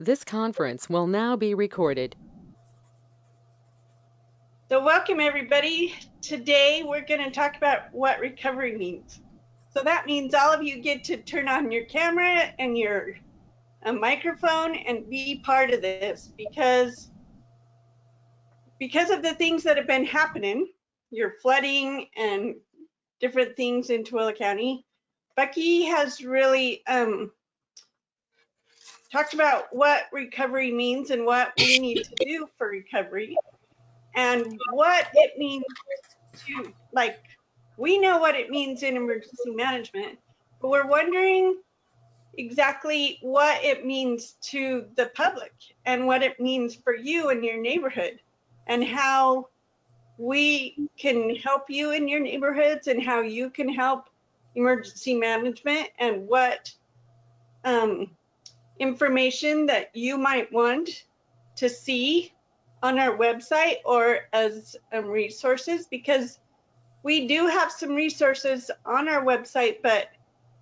This conference will now be recorded. So welcome everybody. Today we're going to talk about what recovery means. So that means all of you get to turn on your camera and your microphone and be part of this because of the things that have been happening, your flooding and different things in Tooele County. Becky has really talked about what recovery means and what we need to do for recovery and what it means to, like, we know what it means in emergency management, but we're wondering exactly what it means to the public and what it means for you in your neighborhood and how we can help you in your neighborhoods and how you can help emergency management and what information that you might want to see on our website or as resources, because we do have some resources on our website, but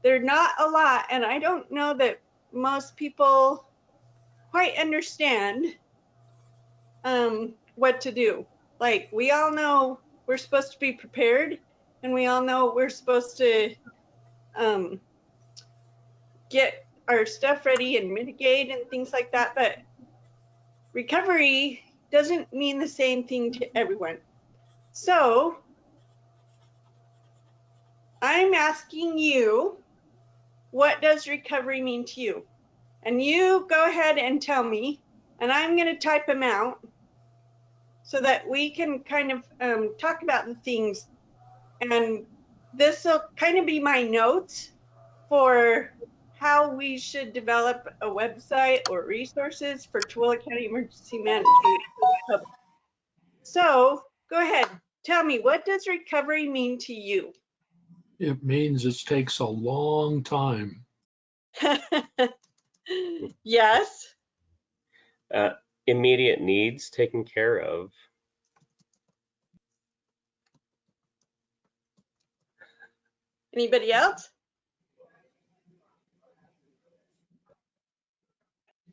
they're not a lot, and I don't know that most people quite understand what to do. Like, we all know we're supposed to be prepared, and we all know we're supposed to get our stuff ready and mitigate and things like that, but recovery doesn't mean the same thing to everyone. So I'm asking you, what does recovery mean to you? And you go ahead and tell me, and I'm going to type them out so that we can kind of talk about the things. And this will kind of be my notes for how we should develop a website or resources for Tooele County Emergency Management. So go ahead, tell me, what does recovery mean to you? It means it takes a long time. Yes. Immediate needs taken care of. Anybody else?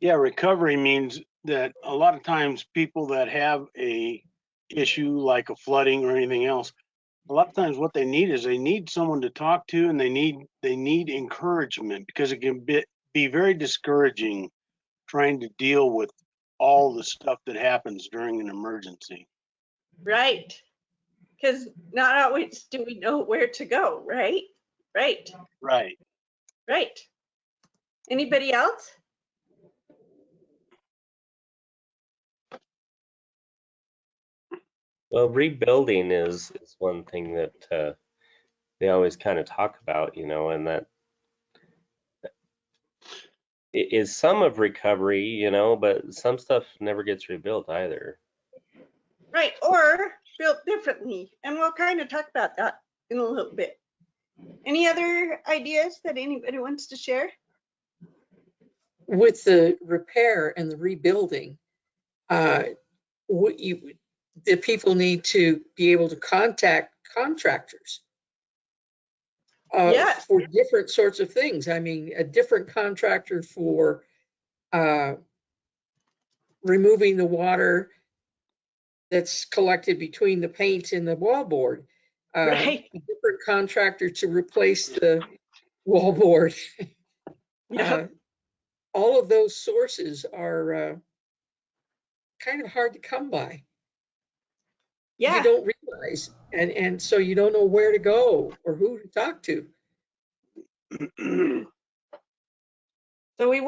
Yeah, recovery means that a lot of times people that have a issue like a flooding or anything else, a lot of times what they need is they need someone to talk to, and they need encouragement, because it can be very discouraging trying to deal with all the stuff that happens during an emergency. Right. Because not always do we know where to go, right? Right. Right. Right. Anybody else? Well, rebuilding is one thing that they always kind of talk about, and that is some of recovery, but some stuff never gets rebuilt either. Right. Or built differently. And we'll kind of talk about that in a little bit. Any other ideas that anybody wants to share? With the repair and the rebuilding, the people need to be able to contact contractors Yes. for different sorts of things. I mean, a different contractor for removing the water that's collected between the paint and the wallboard. Right. A different contractor to replace the wallboard. Yep. All of those sources are kind of hard to come by. Yeah. You don't realize, and so you don't know where to go or who to talk to. So we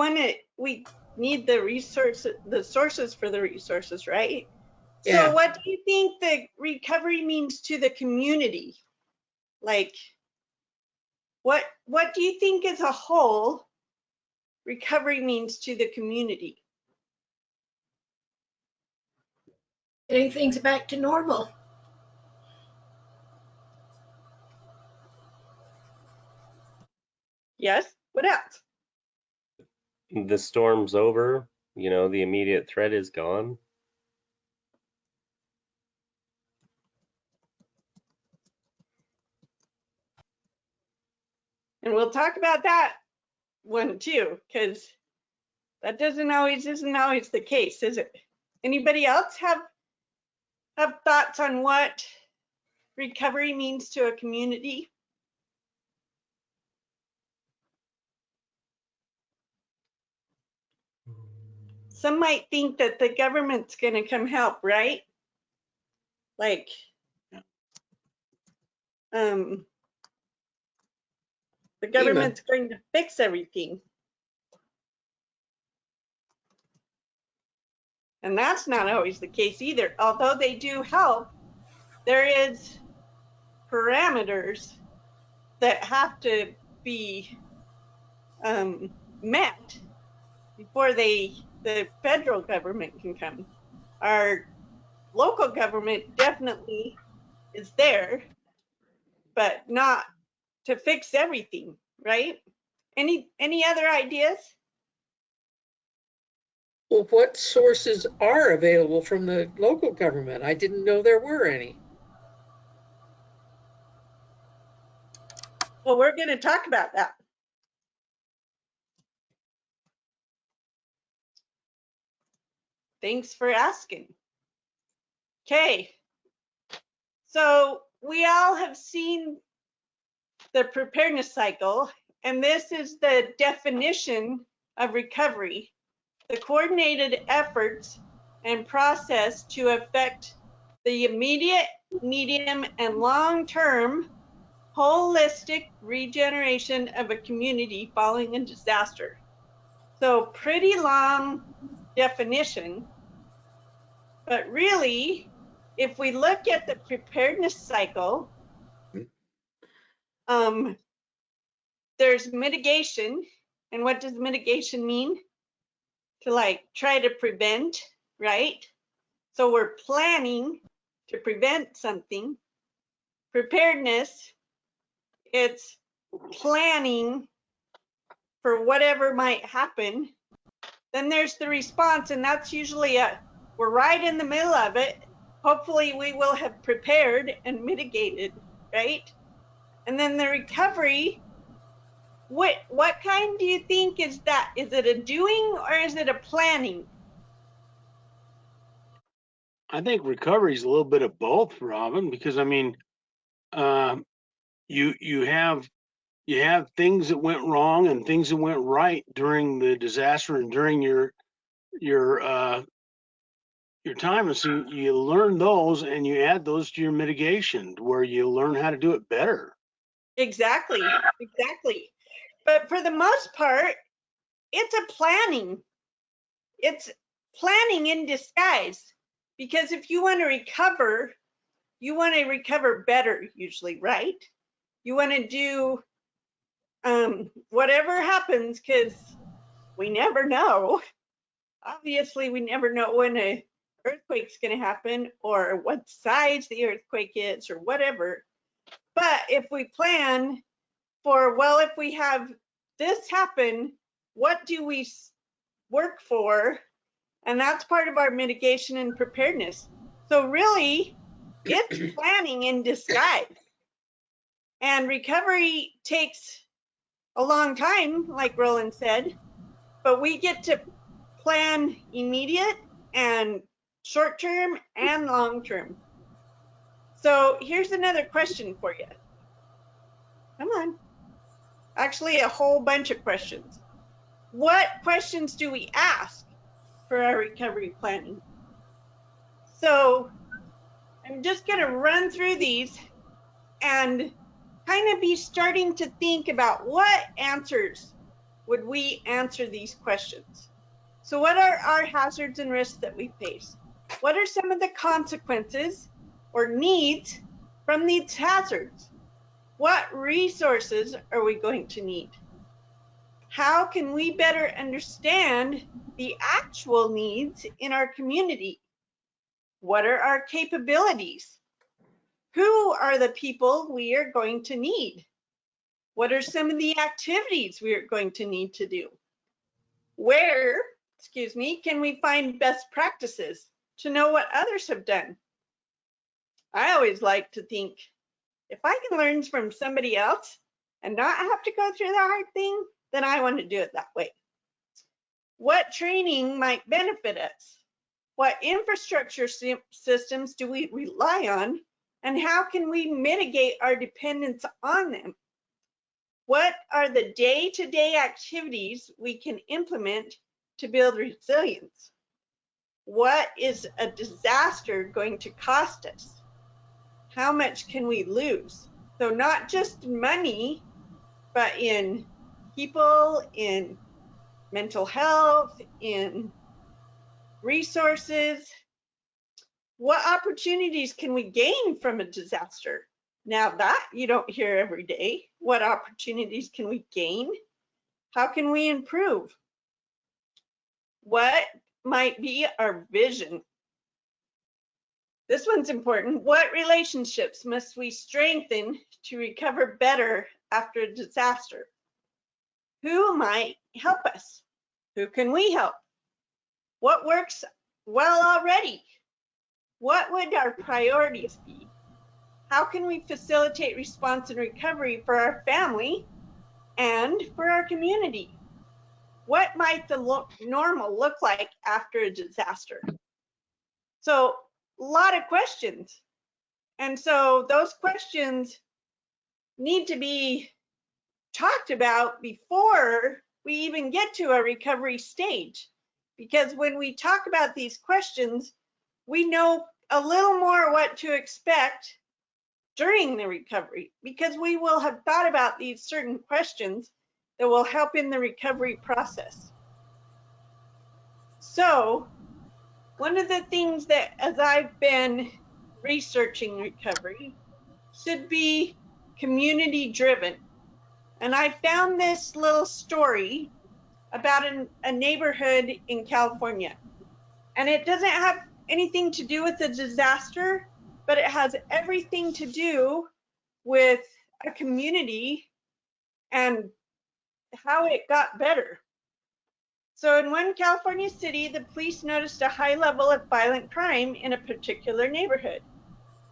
need the sources for the resources, right? Yeah. So what do you think the recovery means to the community? Like, what do you think as a whole recovery means to the community? Getting things back to normal. Yes. What else? The storm's over, the immediate threat is gone. And we'll talk about that one too, because That isn't always the case, is it? Anybody else have thoughts on what recovery means to a community? Some might think that the government's going to come help, right? Like, the government's going to fix everything. And that's not always the case either. Although they do help, there is parameters that have to be met before the federal government can come. Our local government definitely is there, but not to fix everything, right? Any other ideas? Well, what sources are available from the local government? I didn't know there were any. Well, we're going to talk about that. Thanks for asking. Okay. So we all have seen the preparedness cycle, and this is the definition of recovery: the coordinated efforts and process to affect the immediate, medium, and long-term holistic regeneration of a community following a disaster. So pretty long definition, but really, if we look at the preparedness cycle, there's mitigation. And what does mitigation mean? To like try to prevent, right? So we're planning to prevent something. Preparedness, it's planning for whatever might happen. Then there's the response, and that's usually we're right in the middle of it. Hopefully we will have prepared and mitigated, right? And then the recovery, what kind do you think is that? Is it a doing or is it a planning? I think recovery is a little bit of both, Robin, because I mean, you have things that went wrong and things that went right during the disaster and during your time, and so you learn those and you add those to your mitigation, where you learn how to do it better. Exactly. But for the most part, it's a planning. It's planning in disguise. Because if you want to recover better usually, right? You want to do whatever happens, because we never know. Obviously, we never know when an earthquake's going to happen or what size the earthquake is or whatever. But if we plan for, well, if we have this happen, what do we work for? And that's part of our mitigation and preparedness. So really, it's planning in disguise. And recovery takes a long time, like Roland said, but we get to plan immediate and short term and long term. So here's another question for you. Come on. Actually, a whole bunch of questions. What questions do we ask for our recovery planning? So I'm just going to run through these and kind of be starting to think about what answers would we answer these questions. So what are our hazards and risks that we face? What are some of the consequences or needs from these hazards? What resources are we going to need? How can we better understand the actual needs in our community? What are our capabilities? Who are the people we are going to need? What are some of the activities we are going to need to do? Where, can we find best practices to know what others have done? I always like to think, if I can learn from somebody else and not have to go through the hard thing, then I want to do it that way. What training might benefit us? What infrastructure systems do we rely on? And how can we mitigate our dependence on them? What are the day-to-day activities we can implement to build resilience? What is a disaster going to cost us? How much can we lose? So not just money, but in people, in mental health, in resources. What opportunities can we gain from a disaster? Now that you don't hear every day. What opportunities can we gain? How can we improve? What might be our vision? This one's important. What relationships must we strengthen to recover better after a disaster? Who might help us? Who can we help? What works well already? What would our priorities be? How can we facilitate response and recovery for our family and for our community? What might the normal look like after a disaster? So a lot of questions. And so those questions need to be talked about before we even get to a recovery stage. Because when we talk about these questions, we know a little more what to expect during the recovery, because we will have thought about these certain questions that will help in the recovery process. So one of the things that, as I've been researching recovery, should be community driven. And I found this little story about a neighborhood in California. And it doesn't have anything to do with a disaster, but it has everything to do with a community and how it got better. So in one California city, the police noticed a high level of violent crime in a particular neighborhood.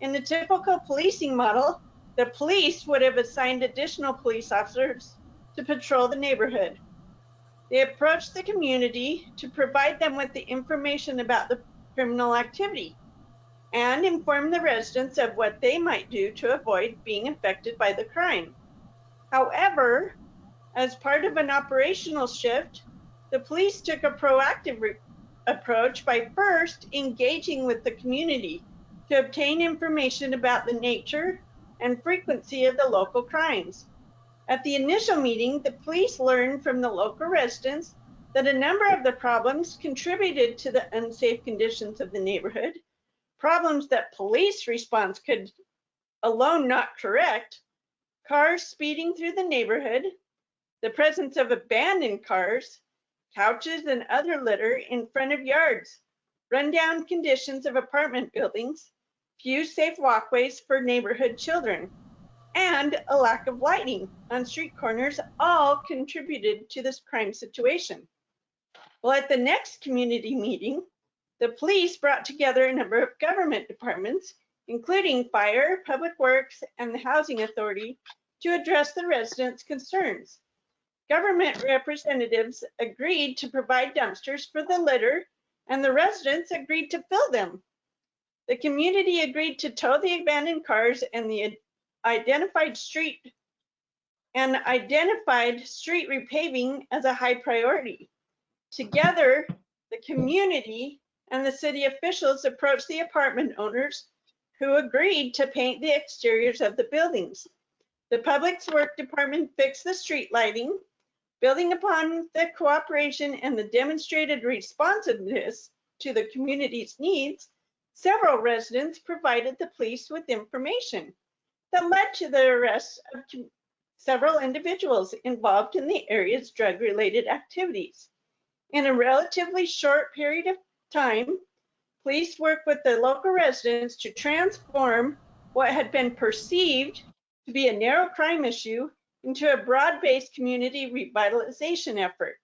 In the typical policing model, the police would have assigned additional police officers to patrol the neighborhood. They approached the community to provide them with the information about the criminal activity and inform the residents of what they might do to avoid being affected by the crime. However, as part of an operational shift, the police took a proactive approach by first engaging with the community to obtain information about the nature and frequency of the local crimes. At the initial meeting, the police learned from the local residents that a number of the problems contributed to the unsafe conditions of the neighborhood, problems that police response could alone not correct: cars speeding through the neighborhood, the presence of abandoned cars, couches and other litter in front of yards, rundown conditions of apartment buildings, few safe walkways for neighborhood children, and a lack of lighting on street corners all contributed to this crime situation. Well, at the next community meeting, the police brought together a number of government departments, including fire, public works, and the housing authority, to address the residents' concerns. Government representatives agreed to provide dumpsters for the litter, and the residents agreed to fill them. The community agreed to tow the abandoned cars, and the identified street repaving as a high priority. Together, the community and the city officials approached the apartment owners, who agreed to paint the exteriors of the buildings. The Public Works Department fixed the street lighting. Building upon the cooperation and the demonstrated responsiveness to the community's needs, several residents provided the police with information that led to the arrest of several individuals involved in the area's drug-related activities. In a relatively short period of time, police worked with the local residents to transform what had been perceived to be a narrow crime issue into a broad-based community revitalization effort.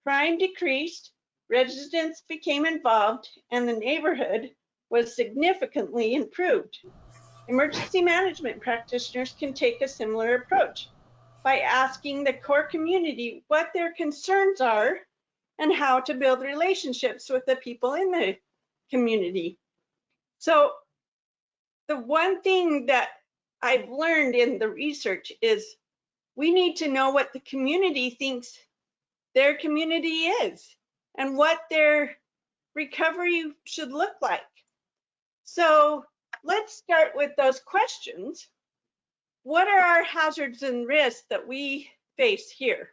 Crime decreased, residents became involved, and the neighborhood was significantly improved. Emergency management practitioners can take a similar approach by asking the core community what their concerns are and how to build relationships with the people in the community. So the one thing that I've learned in the research is we need to know what the community thinks their community is and what their recovery should look like. So let's start with those questions. What are our hazards and risks that we face here?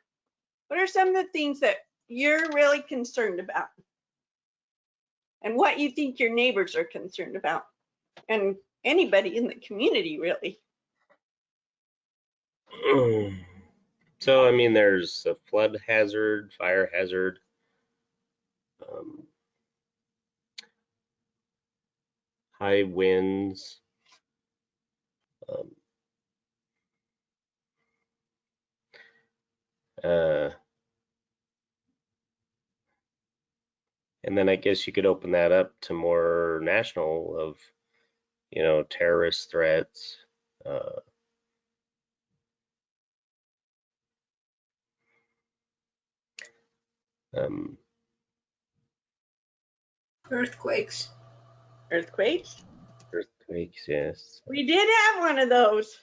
What are some of the things that you're really concerned about? And what you think your neighbors are concerned about? And anybody in the community, really. So, I mean, there's a flood hazard, fire hazard, high winds, um, and then I guess you could open that up to more national of, you know, terrorist threats. Um, Earthquakes. Earthquakes. Earthquakes, yes. We did have one of those.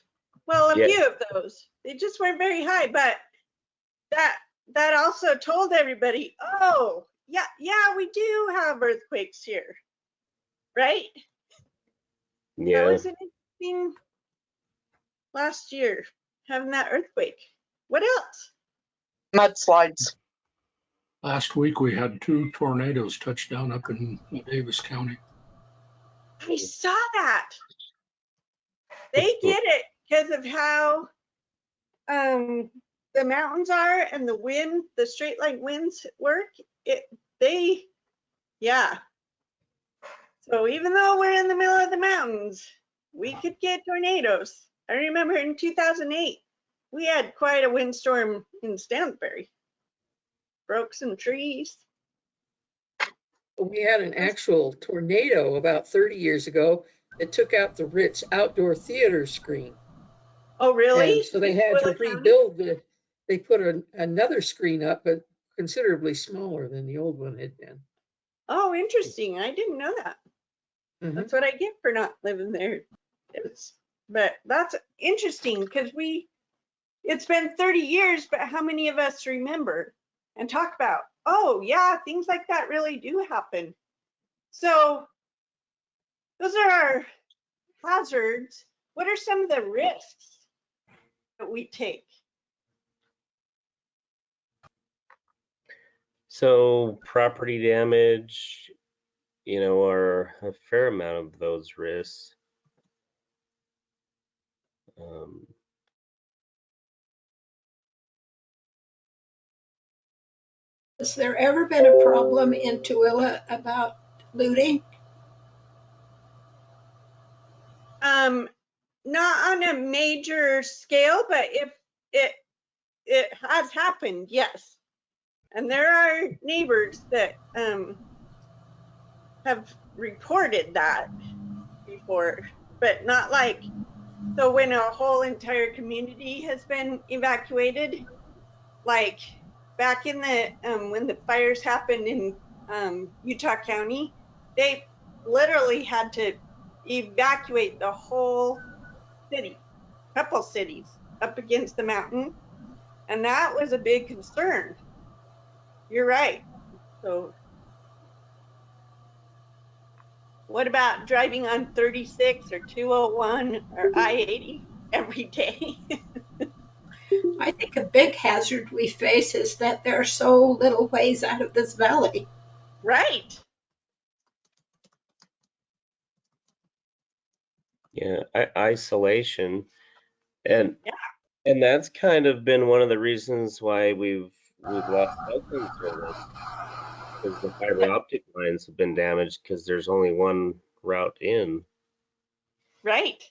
Well, a Yeah. few of those. They just weren't very high, but that also told everybody, oh, yeah, we do have earthquakes here, right? That Yeah. was an interesting last year, having that earthquake. What else? Mudslides. Last week, we had 2 tornadoes touch down up in Davis County. I saw that. They get it because of how the mountains are and the wind, the straight line winds work. Yeah. So even though we're in the middle of the mountains, we could get tornadoes. I remember in 2008, we had quite a windstorm in Stansbury. Broke some trees. We had an actual tornado about 30 years ago that took out the Ritz outdoor theater screen. Oh, really? And so they had to rebuild they put another screen up, but considerably smaller than the old one had been. Oh, interesting. I didn't know that. That's what I get for not living there. But that's interesting because it's been 30 years, but how many of us remember and talk about, oh yeah, things like that really do happen. So those are our hazards. What are some of the risks that we take? So property damage, you know, are a fair amount of those risks. Has there ever been a problem in Tooele about looting? Not on a major scale, but if it has happened, yes. And there are neighbors that have reported that before, but not like, so when a whole entire community has been evacuated, like back in the when the fires happened in Utah County, they literally had to evacuate the whole city, couple cities up against the mountain, and that was a big concern. You're right. So what about driving on 36 or 201 or I-80 every day? I think a big hazard we face is that there are so little ways out of this valley. Right. Yeah, isolation, and Yeah. and that's kind of been one of the reasons why we've lost cell phone service, because the fiber optic lines have been damaged because there's only one route in. Right.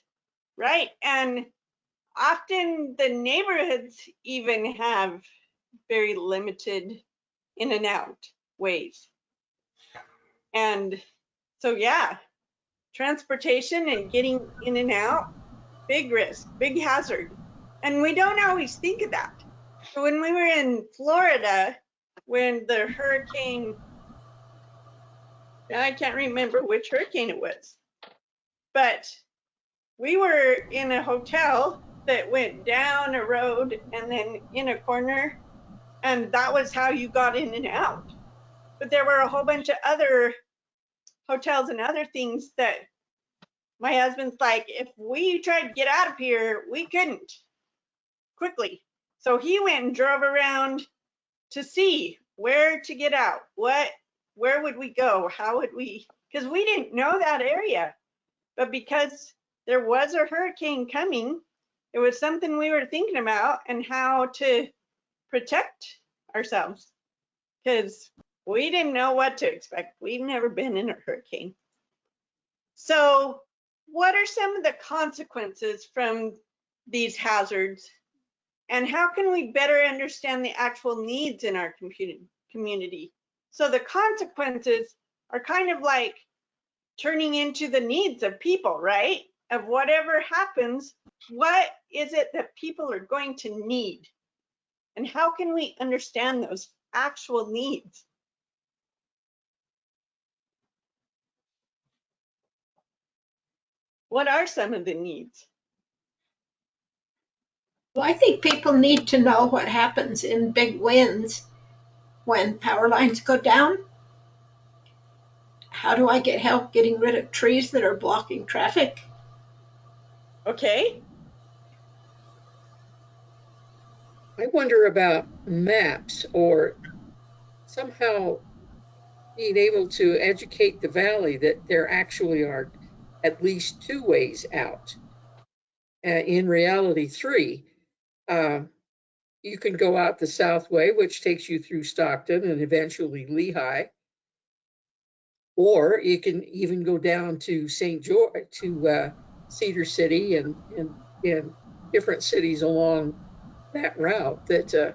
Right. And often the neighborhoods even have very limited in and out ways. And so, yeah, transportation and getting in and out, big risk, big hazard. And we don't always think of that. So when we were in Florida, when the hurricane, I can't remember which hurricane it was, but we were in a hotel that went down a road and then in a corner, and that was how you got in and out. But there were a whole bunch of other hotels and other things that my husband's like, if we tried to get out of here, we couldn't quickly. So he went and drove around to see where to get out. Where would we go? How would we, because we didn't know that area. But because there was a hurricane coming, it was something we were thinking about and how to protect ourselves, because we didn't know what to expect. We've never been in a hurricane. So what are some of the consequences from these hazards, and how can we better understand the actual needs in our community? So the consequences are kind of like turning into the needs of people, right? Of whatever happens, what is it that people are going to need? And how can we understand those actual needs? What are some of the needs? Well, I think people need to know what happens in big winds when power lines go down. How do I get help getting rid of trees that are blocking traffic? Okay. I wonder about maps or somehow being able to educate the valley that there actually are at least 2 ways out. In reality, 3. You can go out the south way, which takes you through Stockton and eventually Lehigh, or you can even go down to St. George, to Cedar City and different cities along that route that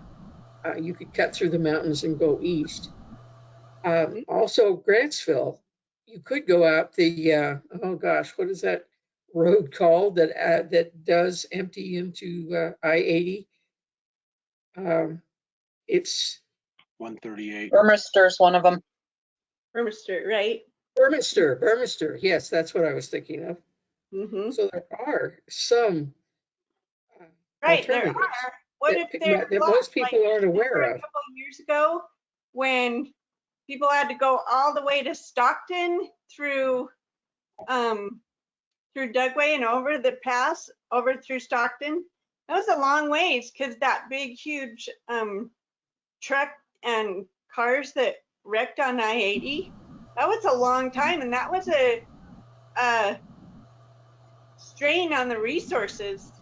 you could cut through the mountains and go east. Also, Grantsville, you could go out the oh gosh, what is that road called that does empty into I-80? It's 138. Burmister's one of them. Burmister, right? Burmister. Yes, that's what I was thinking of. Mm-hmm. So there are some Right, there alternatives are. What if they're that blocked? most people Like, aren't aware remember a of. couple of years ago when people had to go all the way to Stockton through through Dugway and over the pass over through Stockton? That was a long ways because that big huge truck and cars that wrecked on I-80. That was a long time, and that was a strain on the resources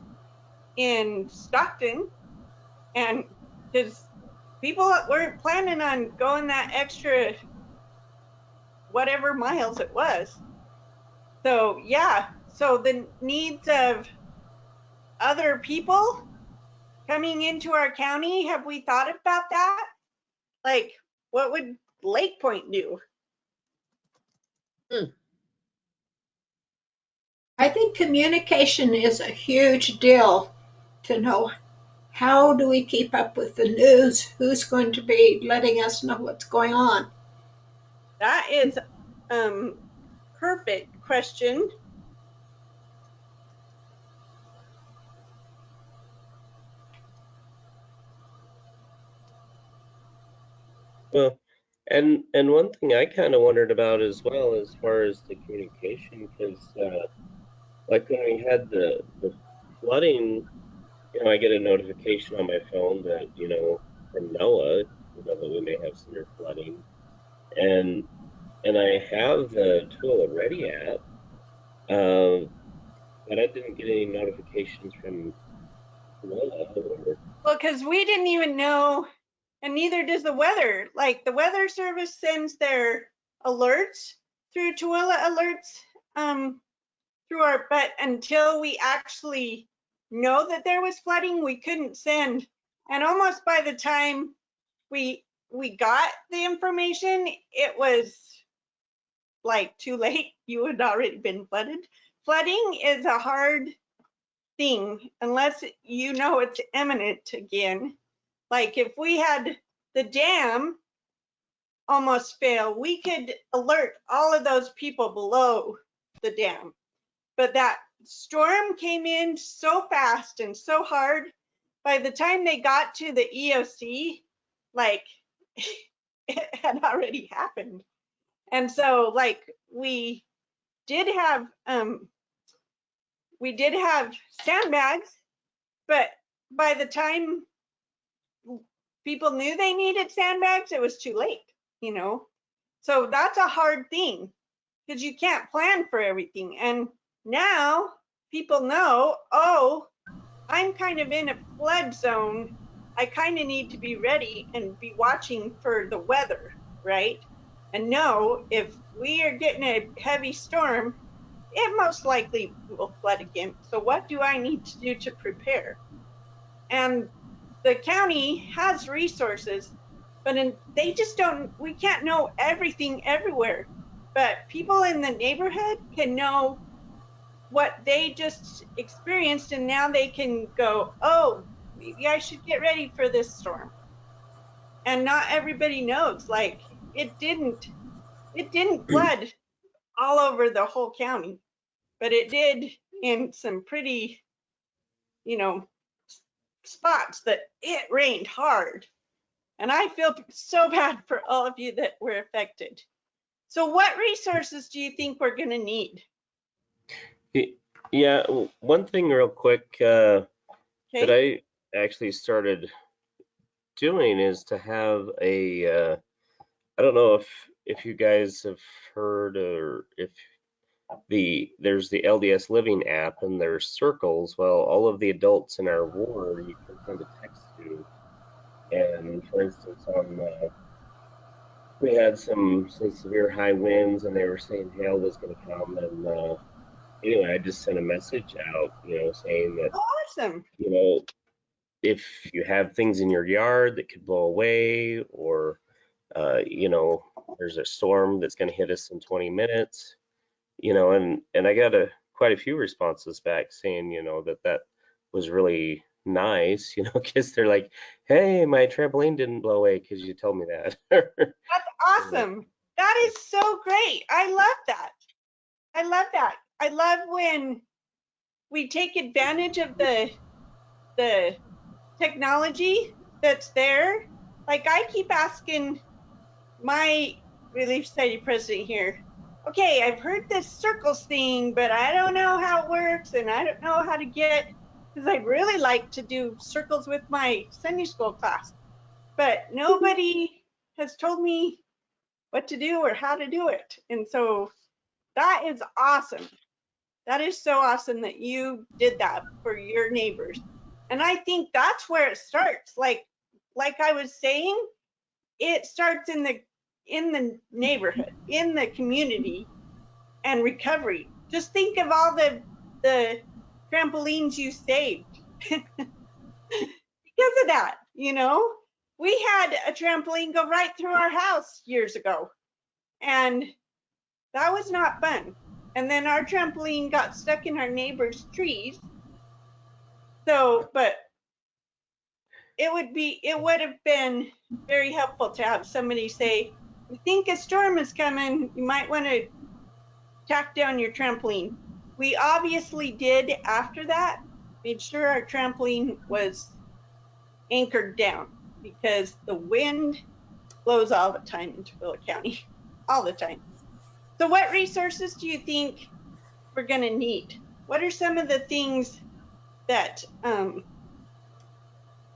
in Stockton, and because people weren't planning on going that extra whatever miles it was. So yeah, so the needs of other people coming into our county, have we thought about that? Like, what would Lake Point do? I think communication is a huge deal to know. How do we keep up with the news? Who's going to be letting us know what's going on? That is perfect question. Well, and one thing I kind of wondered about as well, as far as the communication, because like when we had the flooding, I get a notification on my phone that from NOAA, that we may have severe flooding, and I have the Tooele Ready app, but I didn't get any notifications from NOAA. Well, because we didn't even know, and neither does the weather. Like the weather service sends their alerts through Tooele alerts through our, but until we actually know that there was flooding, we couldn't send. And almost by the time we got the information, it was like too late. You had already been flooded. Flooding is a hard thing unless you know it's imminent again. Like if we had the dam almost fail, we could alert all of those people below the dam. But that storm came in so fast and so hard. By the time they got to the EOC, like it had already happened. And so like we did have sandbags, but by the time people knew they needed sandbags, it was too late, you know? So that's a hard thing because you can't plan for everything. And now people know, oh, I'm kind of in a flood zone. I kind of need to be ready and be watching for the weather, right? And know if we are getting a heavy storm, it most likely will flood again. So what do I need to do to prepare? And the county has resources, but they just don't, we can't know everything everywhere. But people in the neighborhood can know what they just experienced, and now they can go, oh, maybe I should get ready for this storm. And not everybody knows, like it didn't flood all over the whole county, but it did in some pretty, you know, spots that it rained hard. And I feel so bad for all of you that were affected. So what resources do you think we're going to need? Yeah, one thing real quick that Okay. I actually started doing is to have a I don't know if you guys have heard, or if there's the LDS Living app and there's circles. Well, all of the adults in our ward you can send a text to. And for instance, we had some severe high winds, and they were saying hail was going to come. And anyway, I just sent a message out, saying that, Awesome. if you have things in your yard that could blow away, or there's a storm that's going to hit us in 20 minutes, and I got quite a few responses back saying, that was really nice, because they're like, hey, my trampoline didn't blow away because you told me that. That's awesome. That is so great. I love that. I love that. I love when we take advantage of the technology that's there. Like I keep asking my Relief Society president here, okay, I've heard this circles thing, but I don't know how it works, and I don't know how to get, because I'd really like to do circles with my Sunday school class, but nobody has told me what to do or how to do it. And so that is awesome. That is so awesome that you did that for your neighbors. And I think that's where it starts. Like I was saying, it starts in the neighborhood, in the community, and recovery. Just think of all the trampolines you saved because of that, We had a trampoline go right through our house years ago, and that was not fun. And then our trampoline got stuck in our neighbor's trees. So, but it would have been very helpful to have somebody say, you think a storm is coming, you might want to tack down your trampoline. We obviously did after that, made sure our trampoline was anchored down because the wind blows all the time in Tooele County, all the time. So what resources do you think we're going to need? What are some of the things that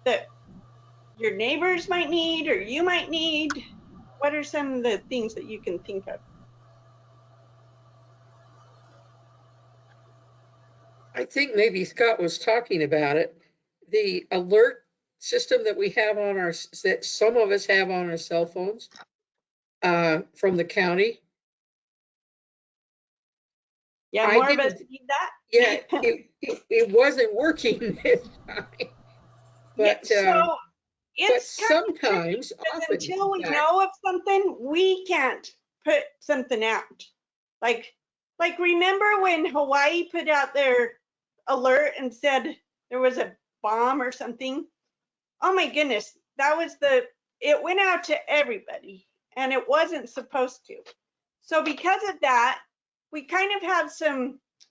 that your neighbors might need or you might need? What are some of the things that you can think of? I think maybe Scott was talking about it. The alert system that we have that some of us have on our cell phones from the county. Yeah, I more of us didn't. need that. Yeah, it wasn't working this time. Yeah, But so but it's kind of tricky sometimes, because often, until we in fact, know of something, we can't put something out. Like remember when Hawaii put out their alert and said there was a bomb or something? Oh my goodness, it went out to everybody. and it wasn't supposed to. So because of that, we kind of have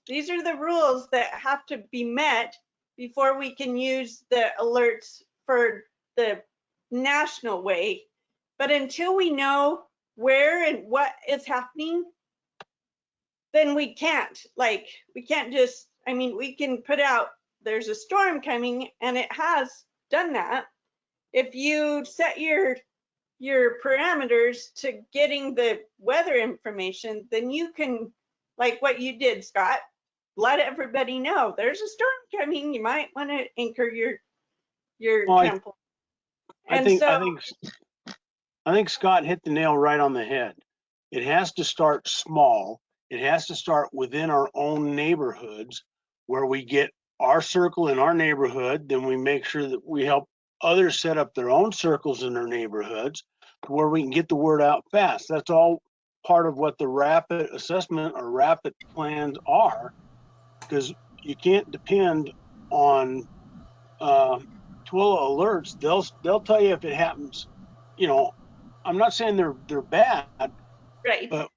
these are the rules that have to be met before we can use the alerts for the national way. But until we know where and what is happening, then we can't. Like, we can't just, I mean, we can put out, there's a storm coming, and it has done that. If you set your parameters to getting the weather information, then you can, like what you did, Scott, let everybody know there's a storm coming. You might want to anchor your Well, trampoline. And so, I think Scott hit the nail right on the head. It has to start small. It has to start within our own neighborhoods where we get our circle in our neighborhood. Then we make sure that we help others set up their own circles in their neighborhoods where we can get the word out fast. That's all part of what the rapid assessment or rapid plans are, because you can't depend on Twilla alerts. They'll tell you if it happens. You know, I'm not saying they're bad, right, but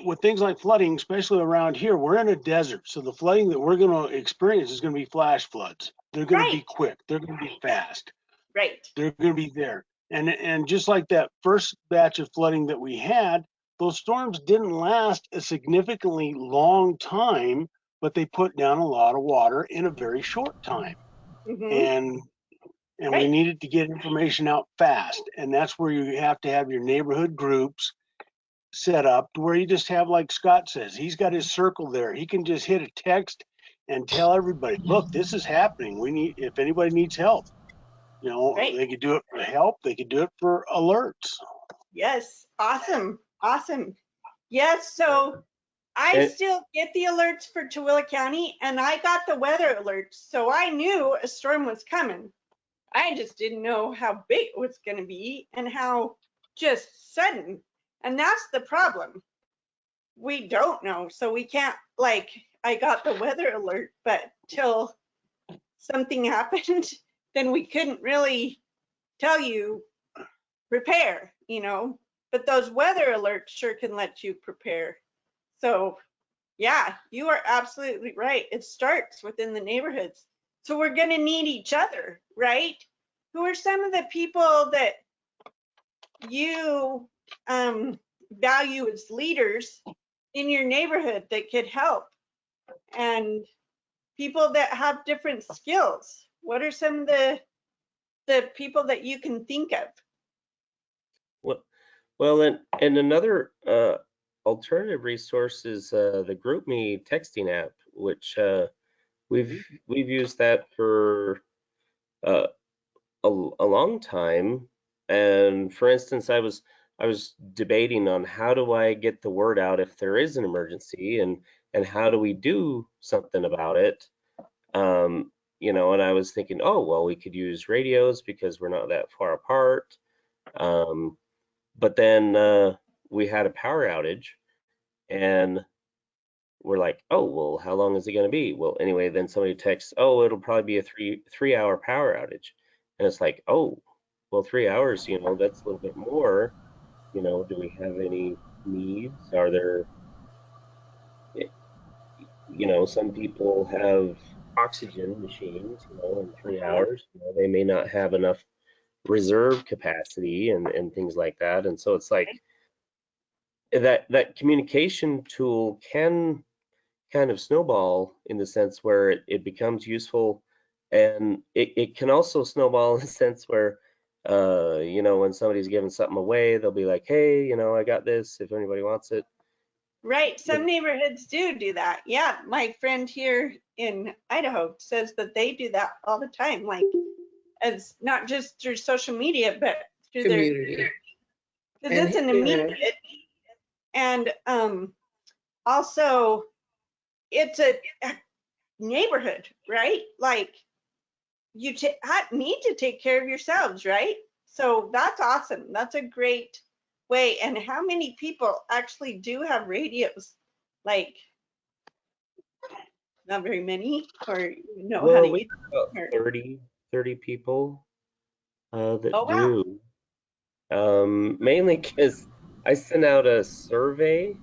with things like flooding, especially around here, we're in a desert. So the flooding that we're going to experience is going to be flash floods. They're going to be right, quick. They're going to be fast. right, They're going to be there. And just like that first batch of flooding that we had, those storms didn't last a significantly long time, but they put down a lot of water in a very short time. And we right, needed to get information out fast. And that's where you have to have your neighborhood groups set up to where you just have, like Scott says, he's got his circle there. He can just hit a text and tell everybody, look, this is happening. We need, if anybody needs help, you know, right. they could do it for help. They could do it for alerts. Yes, awesome, awesome. Yes, so I And still get the alerts for Tooele County, and I got the weather alerts, so I knew a storm was coming. I just didn't know how big it was going to be and how just sudden. And that's the problem. We don't know, so we can't, like, I got the weather alert, but till something happened, then we couldn't really tell you prepare, you know. But those weather alerts sure can let you prepare. So yeah, you are absolutely right. It starts within the neighborhoods. So we're going to need each other, right? Who are some of the people that you value as leaders in your neighborhood that could help? And people that have different skills. What are some of the people that you can think of? well, and another alternative resource is the GroupMe texting app, which we've used that for uh, a long time. And for instance, I was debating on how do I get the word out if there is an emergency, and how do we do something about it. You know, and I was thinking, oh, well, we could use radios because we're not that far apart. But then we had a power outage, and we're like, oh, well, how long is it going to be? Well, anyway, then somebody texts, oh, it'll probably be a three-hour power outage. And it's like, oh, well, 3 hours, you know, that's a little bit more. You know, do we have any needs? Are there, you know, some people have oxygen machines, you know, in 3 hours, you know, they may not have enough reserve capacity and things like that. And so it's like that communication tool can kind of snowball in the sense where it becomes useful, and it can also snowball in the sense where you know, when somebody's giving something away, they'll be like, hey, you know, I got this if anybody wants it. Right. Some neighborhoods do that. Yeah. My friend here in Idaho says that they do that all the time. Like, as not just through social media, but through Community. because And it's an immediate, and also it's a neighborhood, right? Like, you need to take care of yourselves, right? So that's awesome. That's a great way. And how many people actually do have radios? Like, not very many, or know how to Well, we use have them, about 30 people that oh wow. do, mainly because I sent out a survey,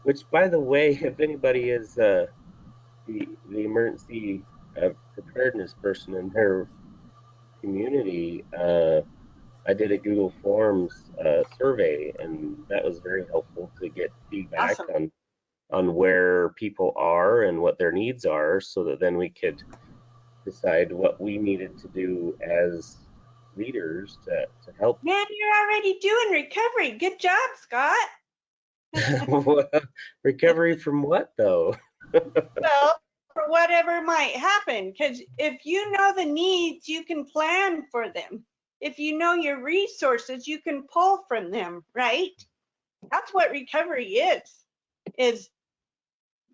which, by the way, if anybody is the emergency preparedness person in their community, I did a Google Forms survey, and that was very helpful to get feedback Awesome. on where people are and what their needs are, so that then we could decide what we needed to do as leaders to help. Man, you're already doing recovery. Good job, Scott. Recovery from what, though? Well, for whatever might happen, because if you know the needs, you can plan for them. If you know your resources, you can pull from them, right? That's what recovery is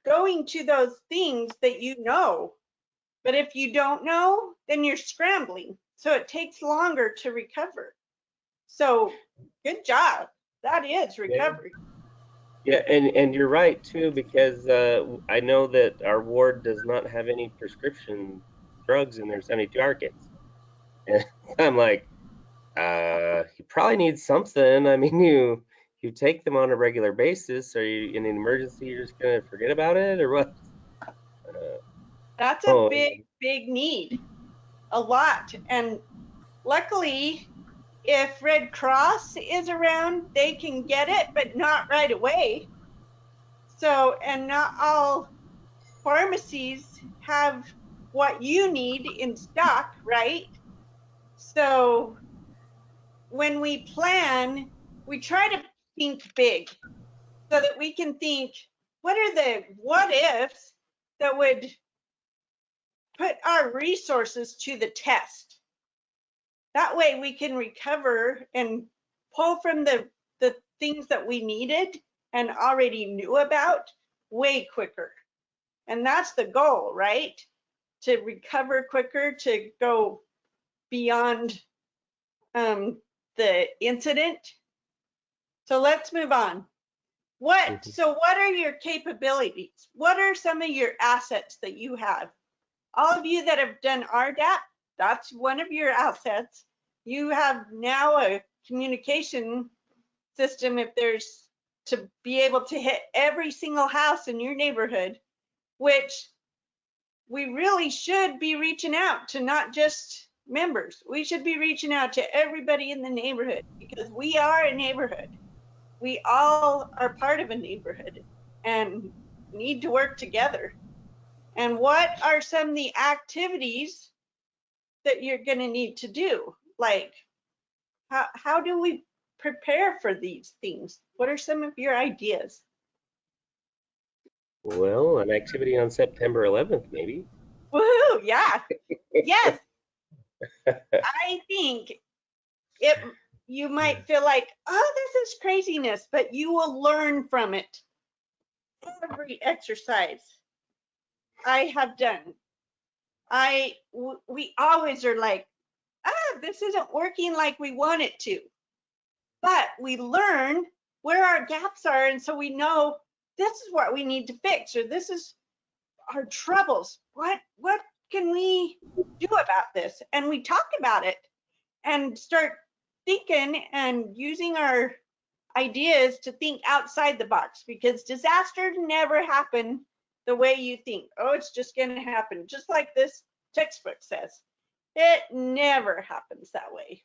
going to those things that you know. But if you don't know, then you're scrambling. So it takes longer to recover. So good job. That is recovery. Yeah, and you're right too, because I know that our ward does not have any prescription drugs in their 72-hour kits. And I'm like, you probably need something. I mean, you take them on a regular basis. Are you in an emergency? You're just gonna forget about it, or what? That's a Oh, big need. A lot. And luckily, if Red Cross is around, they can get it, but not right away. So, and not all pharmacies have what you need in stock, right? So, when we plan, we try to think big so that we can think, what are the what ifs that would put our resources to the test? That way we can recover and pull from the things that we needed and already knew about way quicker. And that's the goal, right? To recover quicker, to go beyond the incident. So let's move on. What are your capabilities? What are some of your assets that you have? All of you that have done RDAP, that's one of your assets. You have now a communication system if there's to be able to hit every single house in your neighborhood, which we really should be reaching out to, not just members. We should be reaching out to everybody in the neighborhood because we are a neighborhood. We all are part of a neighborhood and need to work together. And what are some of the activities that you're going to need to do? Like, how do we prepare for these things? What are some of your ideas? well, an activity on September 11th, maybe. Woohoo! Yeah. Yes. I think it. You might feel like, oh, this is craziness, but you will learn from it. Every exercise I have done, we always are like, this isn't working like we want it to. But we learn where our gaps are, and so we know this is what we need to fix, or this is our troubles. What can we do about this? And we talk about it and start thinking and using our ideas to think outside the box, because disasters never happen the way you think. Oh, it's just going to happen, just like this textbook says. It never happens that way.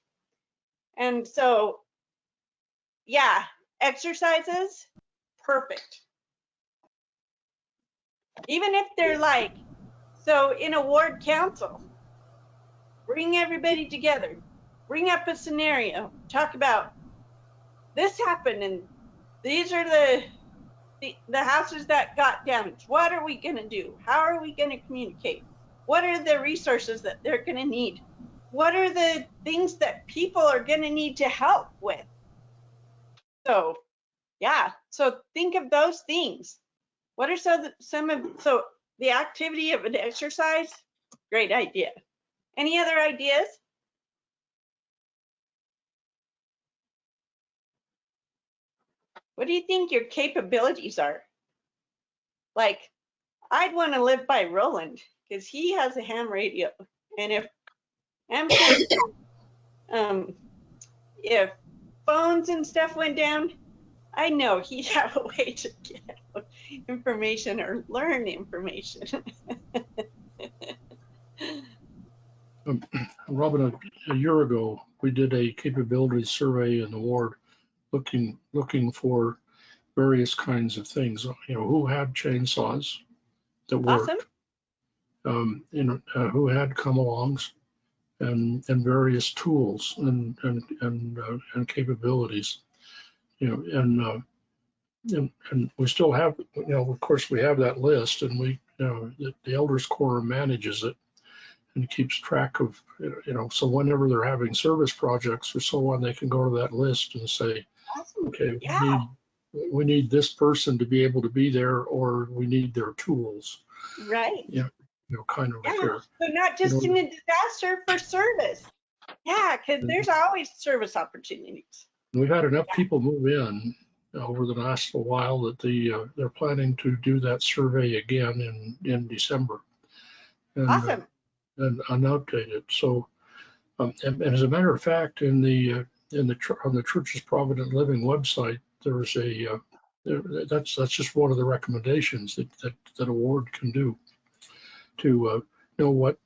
And so, yeah, exercises, perfect. Even if they're like, so in a ward council, bring everybody together, bring up a scenario, talk about this happened and these are the houses that got damaged. What are we going to do? How are we going to communicate? What are the resources that they're going to need? What are the things that people are going to need to help with? So, yeah, so think of those things. What are some of, so the activity of an exercise? Great idea. Any other ideas? What do you think your capabilities are? Like, I'd want to live by Roland because he has a ham radio. And if I'm sure if phones and stuff went down, I know he'd have a way to get out information or learn information. Robin, a year ago, we did a capability survey in the ward looking for various kinds of things, who had chainsaws that Awesome. worked, who had come-alongs and various tools and capabilities, and we still have, of course we have that list, and the elders quorum manages it and keeps track of, so whenever they're having service projects or so on, they can go to that list and say, Awesome. okay, Yeah. we need this person to be able to be there, or we need their tools. Right. Kind of Yeah. affair. So not just in a disaster, for service. Yeah, because there's always service opportunities. We've had enough people move in over the last while that they're planning to do that survey again in December and Awesome. and update it. So, and as a matter of fact, on the Church's Provident Living website, there's that's just one of the recommendations that a ward can do to know what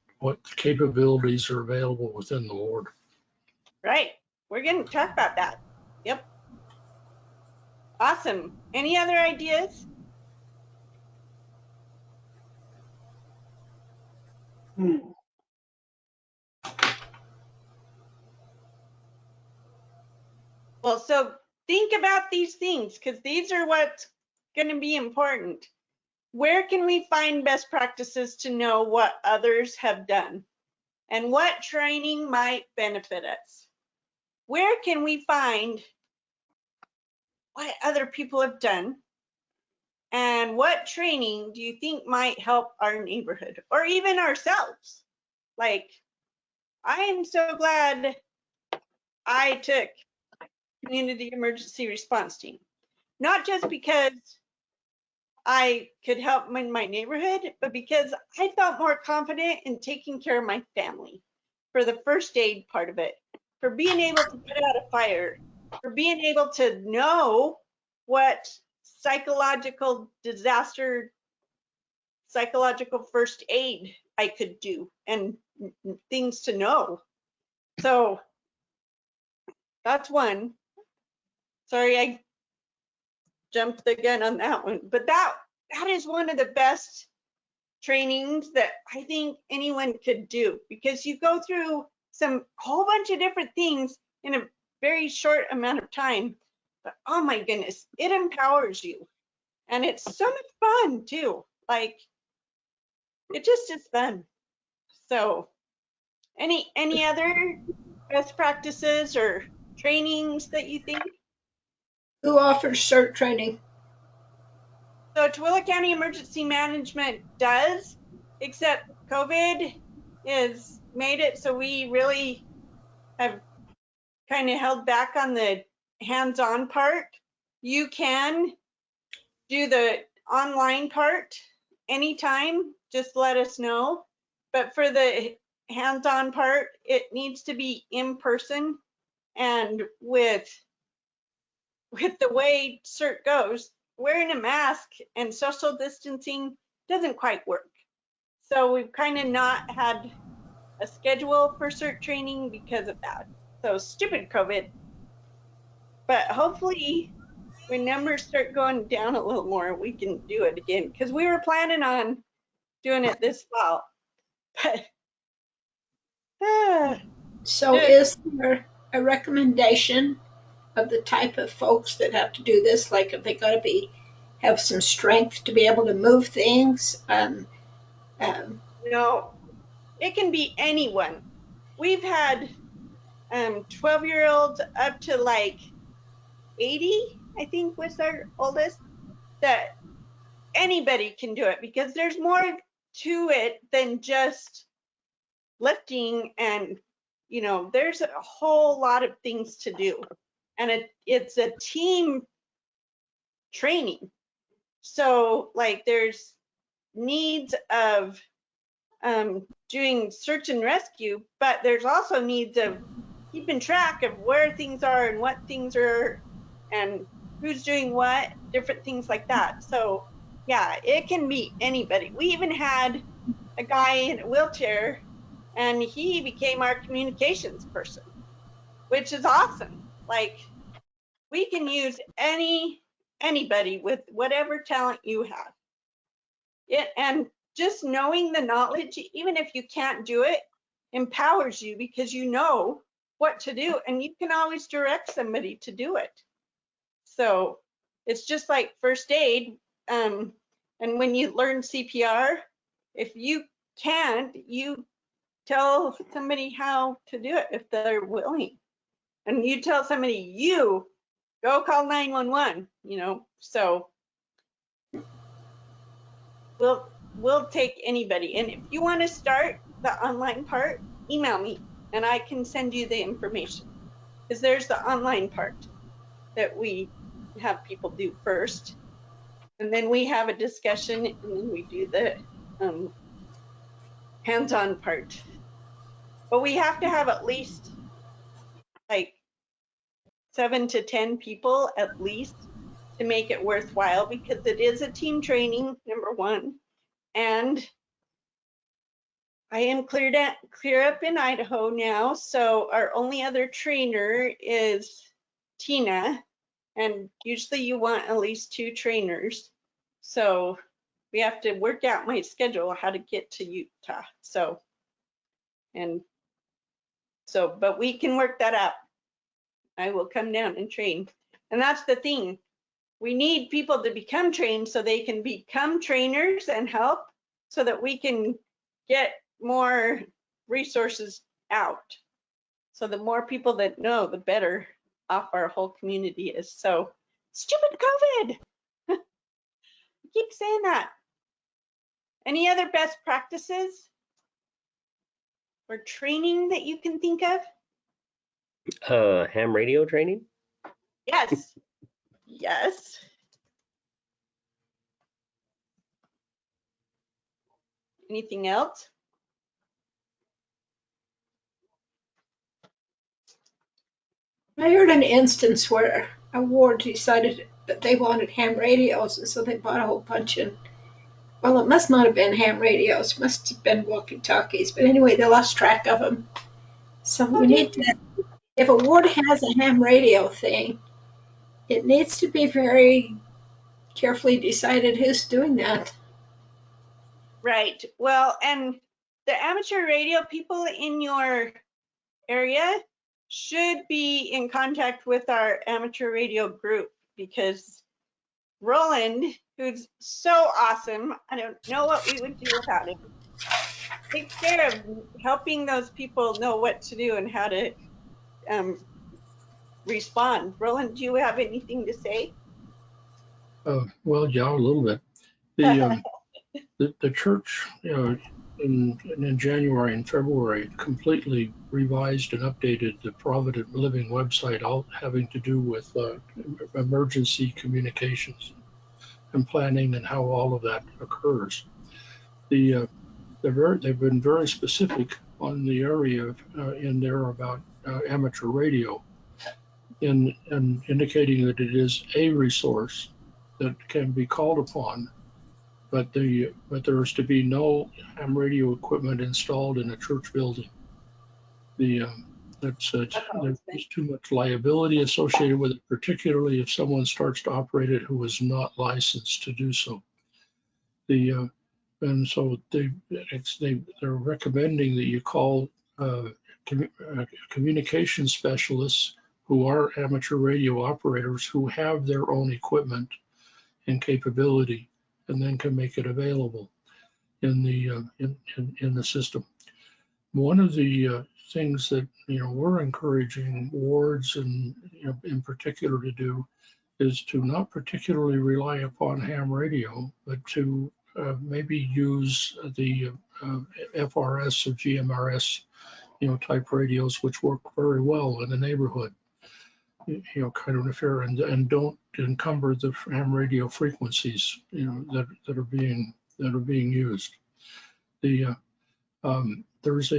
capabilities are available within the ward. Right. We're going to talk about that. Yep. Awesome. Any other ideas? Well, so think about these things, because these are what's going to be important. Where can we find best practices to know what others have done and what training might benefit us? Where can we find what other people have done? And what training do you think might help our neighborhood or even ourselves? Like, I am so glad I took community emergency response team, not just because I could help in my neighborhood, but because I felt more confident in taking care of my family for the first aid part of it, for being able to put out a fire, for being able to know what psychological first aid I could do and things to know. So that's one. Sorry, I jumped the gun on that one, but that is one of the best trainings that I think anyone could do, because you go through some whole bunch of different things in a very short amount of time. But oh my goodness, it empowers you. And it's so much fun too. Like, it just is fun. So any other best practices or trainings that you think? Who offers CERT training? So Tooele County Emergency Management does, except COVID has made it so we really have kind of held back on the hands-on part. You can do the online part anytime, just let us know. But for the hands-on part, it needs to be in person, and with the way CERT goes, wearing a mask and social distancing doesn't quite work. So we've kind of not had a schedule for CERT training because of that. So stupid COVID. But hopefully when numbers start going down a little more, we can do it again, because we were planning on doing it this fall. But So is there a recommendation of the type of folks that have to do this? Like, have they got to have some strength to be able to move things? no, it can be anyone. We've had 12-year-olds up to like 80, I think was our oldest, that anybody can do it, because there's more to it than just lifting, and there's a whole lot of things to do, and it's a team training. So like there's needs of doing search and rescue, but there's also needs of keeping track of where things are and what things are and who's doing what, different things like that. So yeah, it can be anybody. We even had a guy in a wheelchair and he became our communications person, which is awesome. Like we can use anybody with whatever talent you have. And just knowing the knowledge, even if you can't do it, empowers you because you know what to do and you can always direct somebody to do it. So it's just like first aid. And when you learn CPR, if you can't, you tell somebody how to do it if they're willing. And you tell somebody, you go call 911, you know. So we'll take anybody. And if you want to start the online part, email me and I can send you the information. Because there's the online part that we have people do first. And then we have a discussion and then we do the hands-on part. But we have to have at least like 7 to 10 people at least to make it worthwhile because it is a team training, number one. And I am clear up in Idaho now, so our only other trainer is Tina, and usually you want at least 2 trainers. So we have to work out my schedule how to get to Utah. But we can work that out. I will come down and train. And that's the thing. We need people to become trained so they can become trainers and help so that we can get more resources out. So the more people that know, the better off our whole community is. So stupid COVID. I keep saying that. Any other best practices or training that you can think of? Ham radio training? Yes. Yes. Anything else? I heard an instance where a ward decided that they wanted ham radios, and so they bought a whole bunch. And well, it must not have been ham radios; must have been walkie-talkies. But anyway, they lost track of them. So we need to. If a ward has a ham radio thing, it needs to be very carefully decided who's doing that. Right. Well, and the amateur radio people in your area should be in contact with our amateur radio group because Roland, who's so awesome, I don't know what we would do without him, takes care of helping those people know what to do and how to respond. Roland, do you have anything to say? Well, yeah, a little bit. The church, in January and February, completely revised and updated the Provident Living website, all having to do with emergency communications and planning and how all of that occurs. They've been very specific on the area in there about amateur radio, in indicating that it is a resource that can be called upon, but there is to be no ham radio equipment installed in a church building. There's too much liability associated with it, particularly if someone starts to operate it who is not licensed to do so. And so they're recommending that you call communication specialists who are amateur radio operators who have their own equipment and capability, and then can make it available in the system. One of the things that we're encouraging wards and in particular to do is to not particularly rely upon ham radio, but to maybe use the FRS or GMRS type radios, which work very well in the neighborhood. Kind of affair, and don't encumber the ham radio frequencies that are being used. There's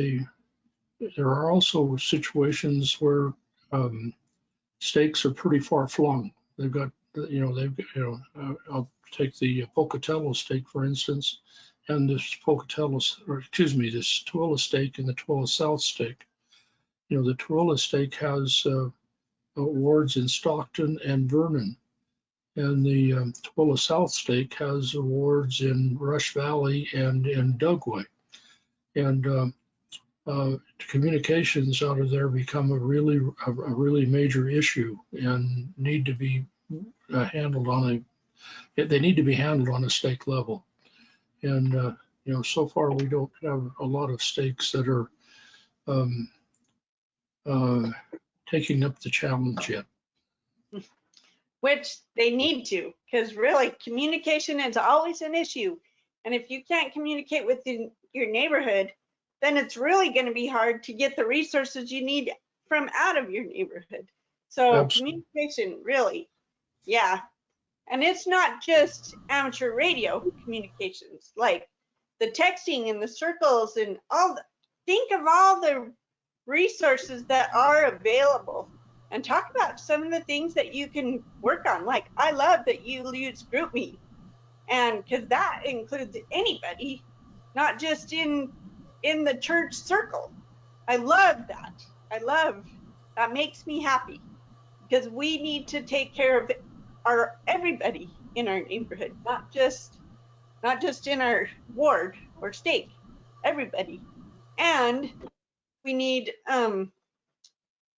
there are also situations where stakes are pretty far flung. They've got, I'll take the Pocatello stake, for instance, and this this Tooele stake and the Tooele South stake. The Tooele stake has awards in Stockton and Vernon, and the Tooele South stake has awards in Rush Valley and in Dugway. And communications out of there become a really major issue and need to be handled on a state level. And so far we don't have a lot of stakes that are taking up the challenge yet. Which they need to, because really communication is always an issue. And if you can't communicate within your neighborhood, then it's really going to be hard to get the resources you need from out of your neighborhood. So Absolutely. communication, really, yeah. And it's not just amateur radio communications, like the texting and the circles and think of all the resources that are available and talk about some of the things that you can work on. Like, I love that you use GroupMe, and because that includes anybody, not just in the church circle. I love that. That makes me happy, because we need to take care of everybody in our neighborhood, not just in our ward or stake, everybody. And we need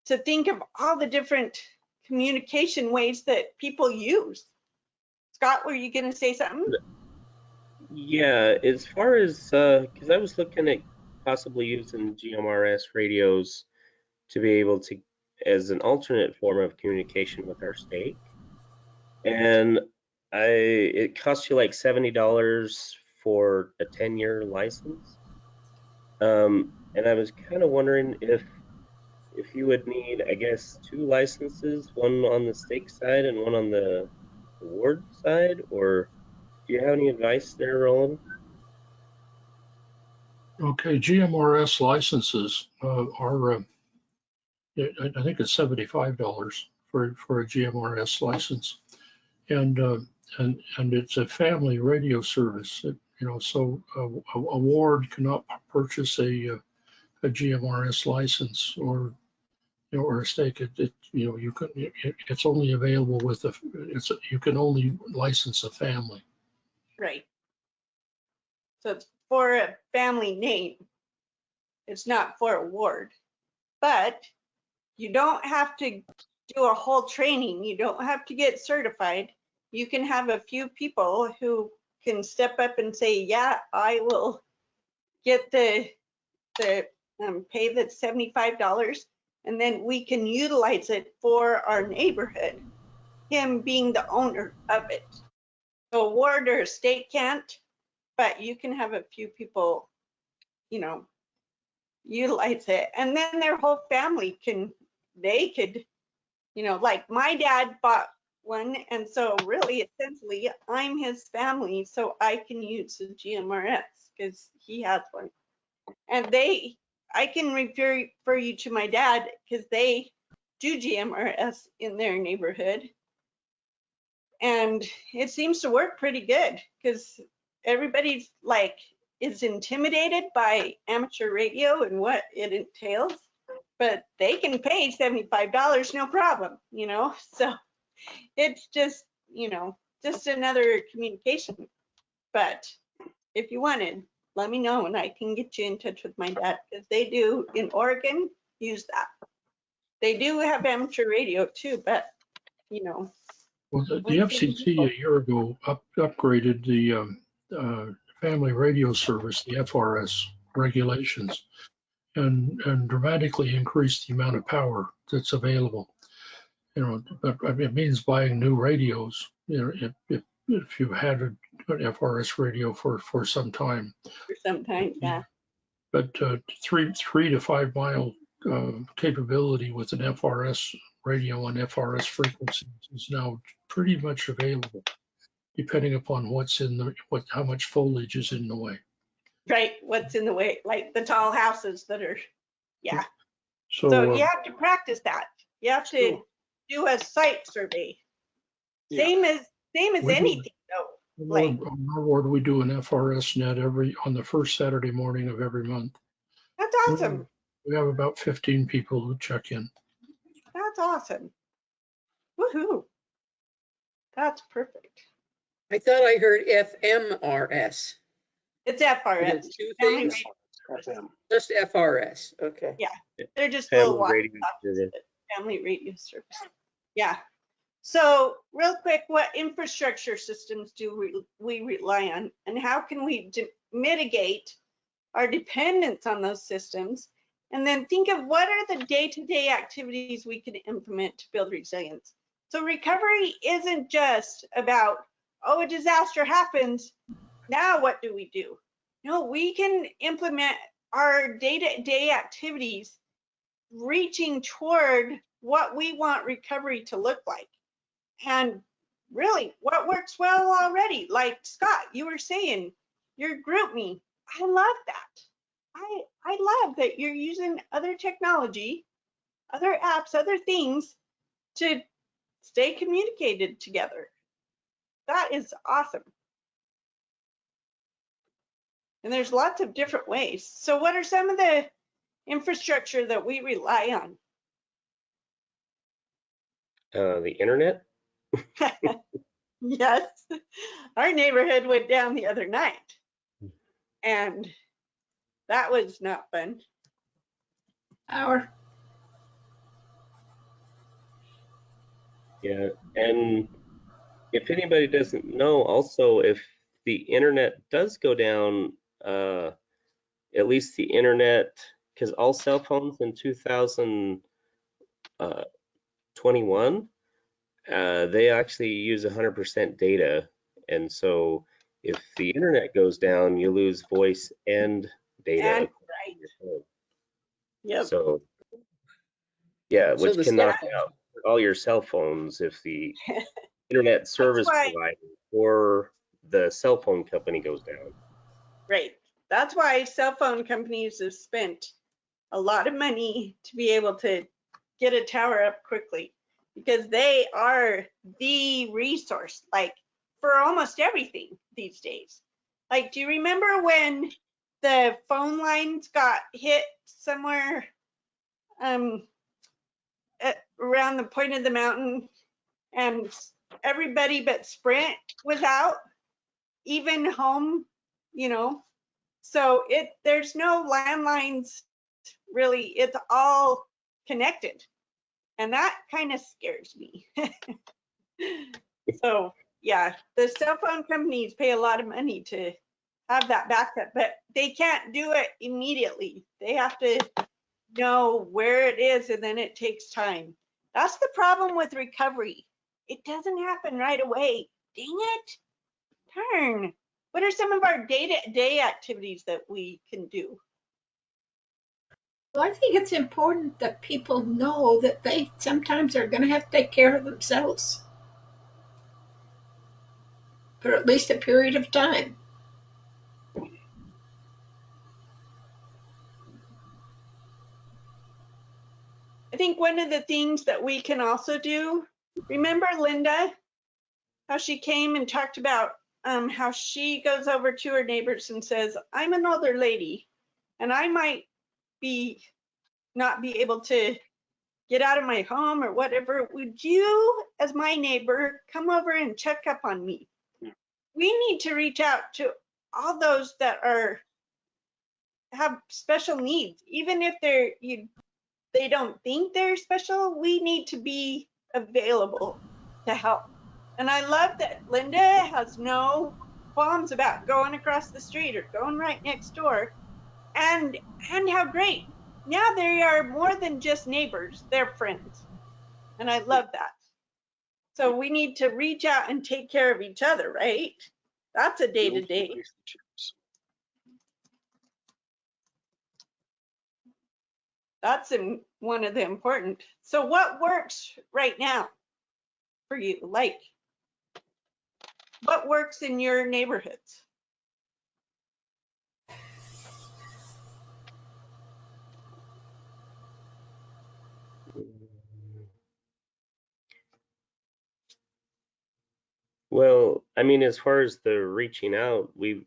to think of all the different communication ways that people use. Scott, were you going to say something? Yeah, as far as because I was looking at possibly using GMRS radios to be able to as an alternate form of communication with our stake, and it costs you like $70 for a 10-year license. And I was kind of wondering if you would need, I guess, 2 licenses, one on the stake side and one on the ward side, or do you have any advice there, Roland? Okay, GMRS licenses are, I think it's $75 for a GMRS license, and it's a family radio service. So a ward cannot purchase a GMRS license or a stake. It's only available you can only license a family. Right. So it's for a family name. It's not for a ward. But you don't have to do a whole training. You don't have to get certified. You can have a few people who can step up and say, yeah, I will get the pay the $75, and then we can utilize it for our neighborhood, him being the owner of it. So a ward or a state can't, but you can have a few people, utilize it. And then their whole family could, like my dad bought one. And so really, essentially, I'm his family, so I can use the GMRS because he has one. And I can refer you to my dad because they do GMRS in their neighborhood. And it seems to work pretty good because everybody's is intimidated by amateur radio and what it entails, but they can pay $75 no problem, So it's just, just another communication. But if you wanted, let me know and I can get you in touch with my dad, because they do in Oregon use that. They do have amateur radio too, but Well, the FCC a year ago upgraded the family radio service, the FRS regulations, and dramatically increased the amount of power that's available. But it means buying new radios. If you've had an FRS radio for some time. For some time, yeah. But 3 to 5 mile capability with an FRS radio on FRS frequencies is now pretty much available, depending upon how much foliage is in the way. Right, what's in the way, like the tall houses that are Yeah. So, So you have to practice that. You have to Sure. do a site survey. Yeah. Same as We do. anything though. Like, on our ward, we do an FRS net on the first Saturday morning of every month. that's awesome. We have about 15 people who check in. That's awesome. Woohoo. That's perfect. I thought I heard FMRS. It's Are FRS. there two Family things? radio service. FM. Just FRS, okay. Yeah. They're just Family little radio walkie-talkies, service. but family radio service. Yeah. So real quick, what infrastructure systems do we rely on, and how can we mitigate our dependence on those systems? And then think of what are the day-to-day activities we can implement to build resilience. So recovery isn't just about, oh, a disaster happens, now what do we do? No, we can implement our day-to-day activities reaching toward what we want recovery to look like. And really, what works well already, like Scott, you were saying, your GroupMe, I love that. I love that you're using other technology, other apps, other things to stay communicated together. That is awesome. And there's lots of different ways. So what are some of the infrastructure that we rely on? The internet. Yes, our neighborhood went down the other night, and that was not fun. Power. Yeah, and if anybody doesn't know, also if the internet does go down, at least the internet, because all cell phones in 2021, they actually use 100% data, and so if the internet goes down, you lose voice and data. And across right, your phone. yep. So yeah, So which the can cell knock phone. out all your cell phones if the internet service why- provider or the cell phone company goes down. Right. That's why cell phone companies have spent a lot of money to be able to get a tower up quickly, because they are the resource, like for almost everything these days. Like, do you remember when the phone lines got hit somewhere around the point of the mountain, and everybody but Sprint was out, even home, you know? So there's no landlines really, it's all connected. And that kind of scares me. So yeah, the cell phone companies pay a lot of money to have that backup, but they can't do it immediately. They have to know where it is, and then it takes time. That's the problem with recovery. It doesn't happen right away. Dang it. Darn. What are some of our day-to-day activities that we can do? Well, I think it's important that people know that they sometimes are going to have to take care of themselves for at least a period of time. I think one of the things that we can also do, remember Linda, how she came and talked about how she goes over to her neighbors and says, I'm an older lady and I might not be able to get out of my home or whatever. Would you, as my neighbor, come over and check up on me? We need to reach out to all those that have special needs, even if they don't think they're special. We need to be available to help. And I love that Linda has no qualms about going across the street or going right next door. And how great. Now they are more than just neighbors, they're friends. And I love that. So we need to reach out and take care of each other, right? That's a day-to-day. Relationships. That's one of the important. So what works right now for you? Like, what works in your neighborhoods? Well, I mean, as far as the reaching out, we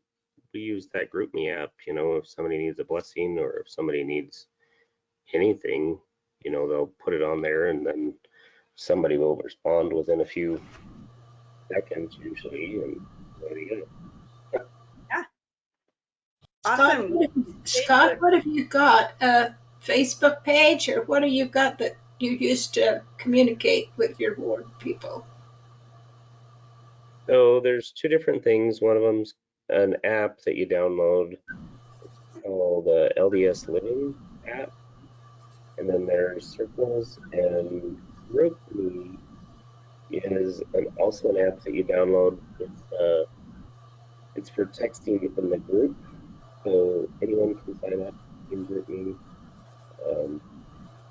use that GroupMe app. You know, if somebody needs a blessing or if somebody needs anything, you know, they'll put it on there, and then somebody will respond within a few seconds usually, and there you go. Yeah, Scott, awesome. Scott, what have you got? A Facebook page, or what have you got that you use to communicate with your ward people? So there's two different things. One of them's an app that you download. It's called the LDS Living app, and then there's Circles, and GroupMe is also an app that you download. It's for texting in the group, so anyone can sign up in GroupMe. Um,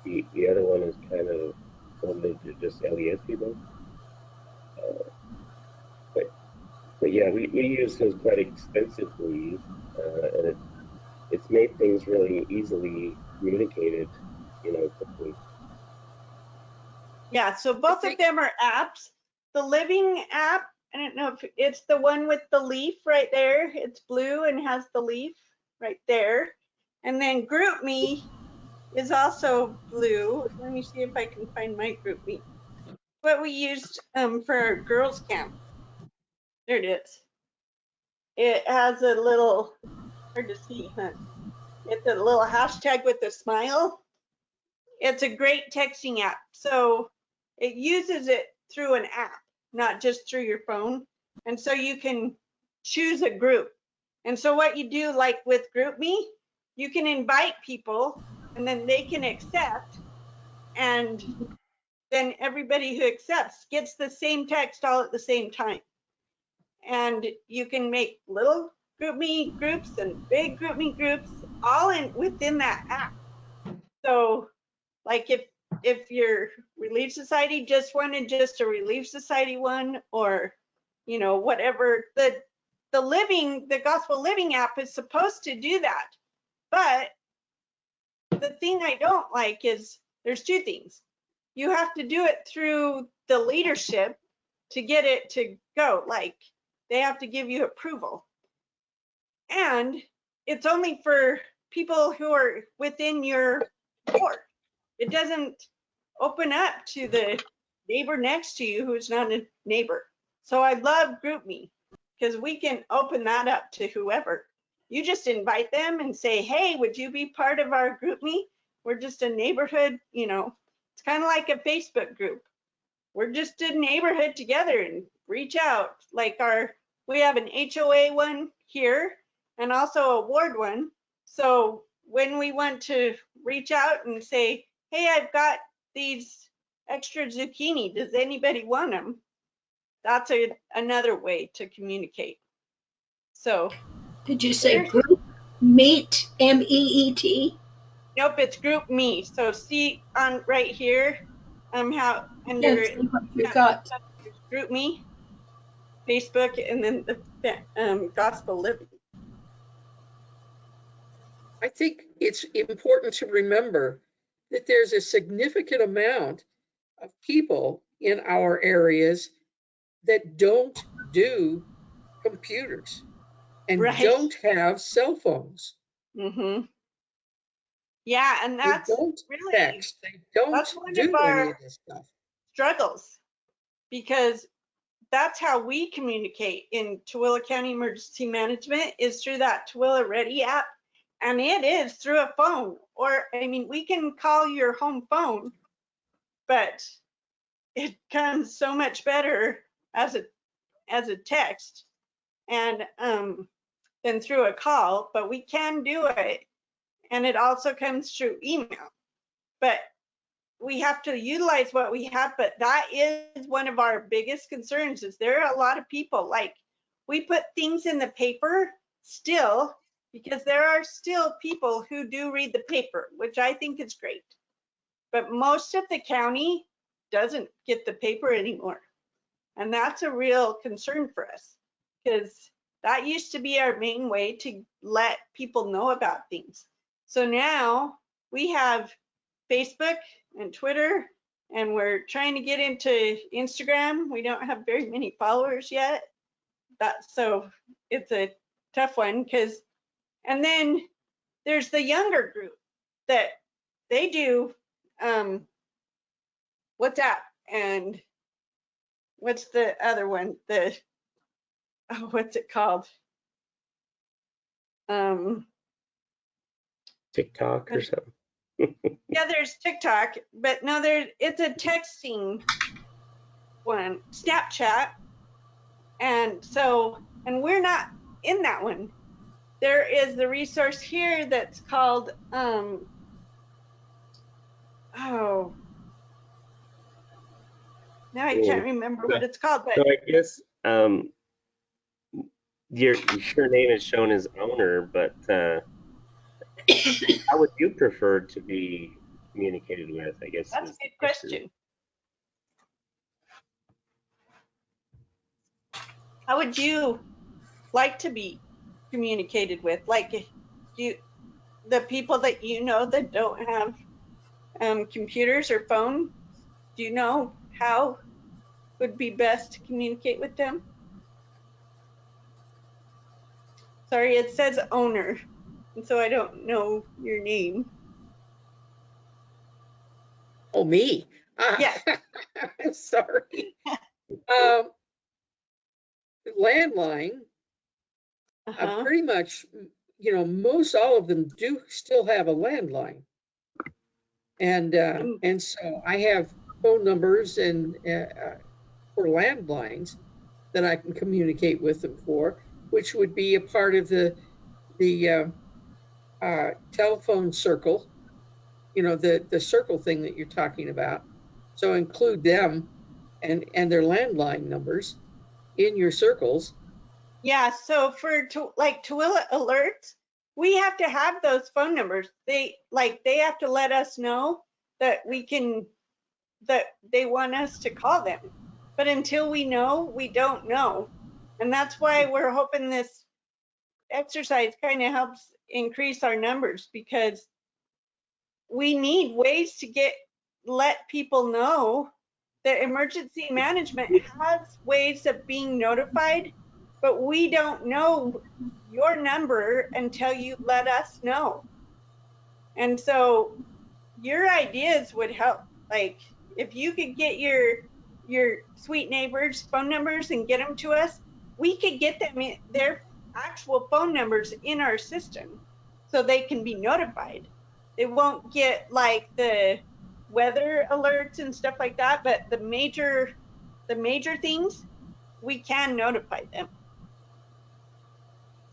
the other one is kind of limited to just LDS people. Uh, but yeah, we use those quite extensively, and it's made things really easily communicated, you know, quickly. Yeah, so both of them are apps. The Living app, I don't know if it's the one with the leaf right there. It's blue and has the leaf right there. And then GroupMe is also blue. Let me see if I can find my GroupMe. What we used for our girls camp. There it is. It has a little, hard to see, huh? It's a little hashtag with a smile. It's a great texting app. So it uses it through an app, not just through your phone. And so you can choose a group. And so what you do, like with GroupMe, you can invite people and then they can accept. And then everybody who accepts gets the same text all at the same time. And you can make little GroupMe groups and big GroupMe groups all in within that app. So like if your Relief Society just wanted just a Relief Society one, or you know, whatever, the Gospel Living app is supposed to do that. But the thing I don't like is there's two things. You have to do it through the leadership to get it to go. Like they have to give you approval. And it's only for people who are within your ward. It doesn't open up to the neighbor next to you who's not a neighbor. So I love GroupMe because we can open that up to whoever. You just invite them and say, hey, would you be part of our GroupMe? We're just a neighborhood, you know, it's kind of like a Facebook group. We're just a neighborhood together and reach out. Like we have an HOA one here and also a ward one. So when we want to reach out and say, hey, I've got these extra zucchini, does anybody want them? That's another way to communicate. So Did you say group meet, MEET? nope, it's GroupMe. So see on right here, how under Can't see what you got. GroupMe, Facebook, and then the Gospel Living. I think it's important to remember that there's a significant amount of people in our areas that don't do computers and Right. don't have cell phones. Mm-hmm. Yeah, and They that's don't really, text. They don't that's one of do any our of this stuff. struggles, because that's how we communicate in Tooele County Emergency Management is through that Tooele Ready app. And it is through a phone, or I mean, we can call your home phone, but it comes so much better as a text and than through a call, but we can do it. And it also comes through email. But we have to utilize what we have, but that is one of our biggest concerns is there are a lot of people, like we put things in the paper still because there are still people who do read the paper, which I think is great. But most of the county doesn't get the paper anymore. And that's a real concern for us because that used to be our main way to let people know about things. So now we have Facebook and Twitter and we're trying to get into Instagram. We don't have very many followers yet. So it's a tough one and then there's the younger group that they do WhatsApp and what's the other one? What's it called? TikTok or something. Yeah, there's TikTok, but no, it's a texting one, Snapchat. And we're not in that one. There is the resource here that's called, now I can't remember what it's called, So but I guess your name is shown as owner, but how would you prefer to be communicated with? I guess that's a is the good question. How would you like to be communicated with? Like, the people that you know that don't have computers or phone, do you know how would be best to communicate with them? Sorry, it says owner, and so I don't know your name. Oh, me? Yes. I'm sorry. Landline, pretty much, most all of them do still have a landline. And so I have phone numbers and for landlines that I can communicate with them for, which would be a part of the telephone circle, the circle thing that you're talking about. So include them and their landline numbers in your circles. Yeah, so for Tooele alerts, we have to have those phone numbers. They have to let us know that that they want us to call them. But until we know, we don't know. And that's why we're hoping this exercise kind of helps increase our numbers, because we need ways to let people know that emergency management has ways of being notified, but we don't know your number until you let us know. And so your ideas would help. Like, if you could get your sweet neighbors' phone numbers and get them to us, we could get them their actual phone numbers in our system so they can be notified. They won't get like the weather alerts and stuff like that, but the major things we can notify them.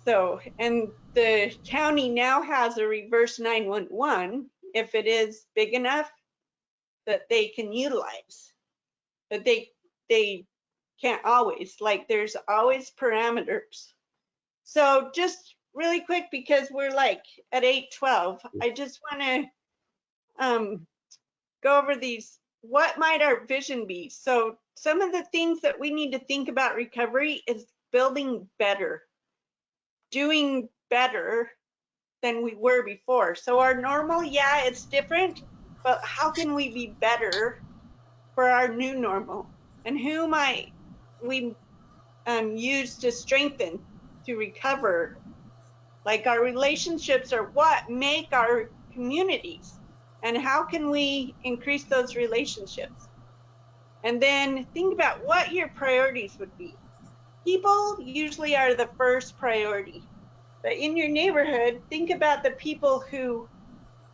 So, and the county now has a reverse 911 if it is big enough that they can utilize, but they can't always, like, there's always parameters. So just really quick, because we're like at 8:12, I just want to go over these. What might our vision be? So some of the things that we need to think about recovery is building better, doing better than we were before. So our normal, yeah, it's different, but how can we be better for our new normal? And who might we use to strengthen, to recover? Like, our relationships are what make our communities, and how can we increase those relationships? And then think about what your priorities would be. People usually are the first priority, but in your neighborhood, think about the people who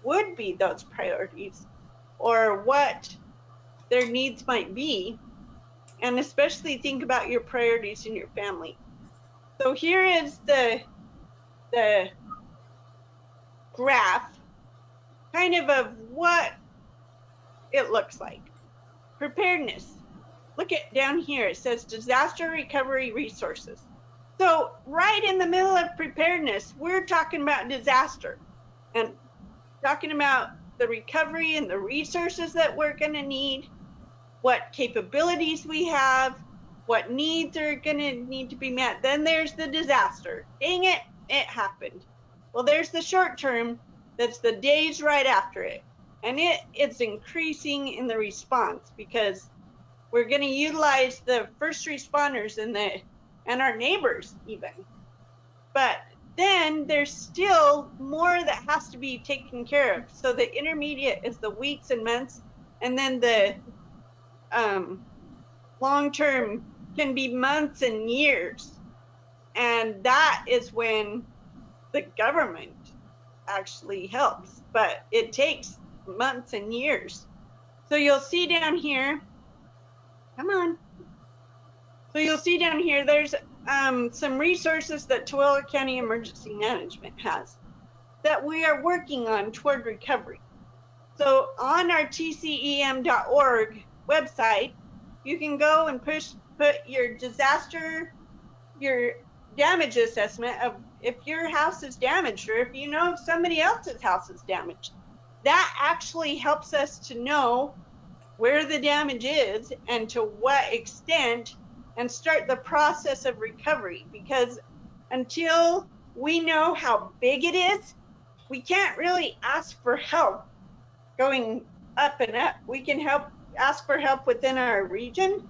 would be those priorities, or what their needs might be, and especially think about your priorities in your family. So here is the graph kind of what it looks like. Preparedness. Look at down here, it says disaster recovery resources. So right in the middle of preparedness, we're talking about disaster and talking about the recovery and the resources that we're going to need, what capabilities we have, what needs are going to need to be met. Then there's the disaster. Dang it, it happened. Well, there's the short term, that's the days right after it. And it's increasing in the response because we're going to utilize the first responders and our neighbors even. But then there's still more that has to be taken care of. So the intermediate is the weeks and months, and then the long term can be months and years. And that is when the government actually helps, but it takes months and years. So you'll see down here, come on. So you'll see down here, there's some resources that Tooele County Emergency Management has that we are working on toward recovery. So on our tcem.org website, you can go and put your disaster, your damage assessment of if your house is damaged or if you know somebody else's house is damaged. That actually helps us to know where the damage is and to what extent and start the process of recovery, because until we know how big it is, we can't really ask for help going up and up. We can ask for help within our region,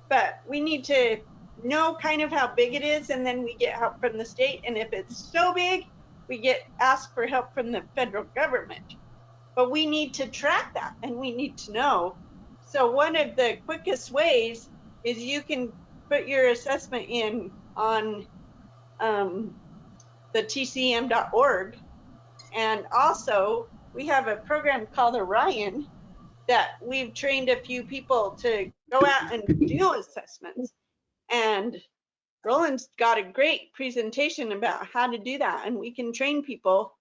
but we need to know kind of how big it is, and then we get help from the state. And if it's so big, we get asked for help from the federal government. But we need to track that and we need to know. So one of the quickest ways is you can put your assessment in on the tcm.org. And also we have a program called Orion that we've trained a few people to go out and do assessments. And Roland's got a great presentation about how to do that. And we can train people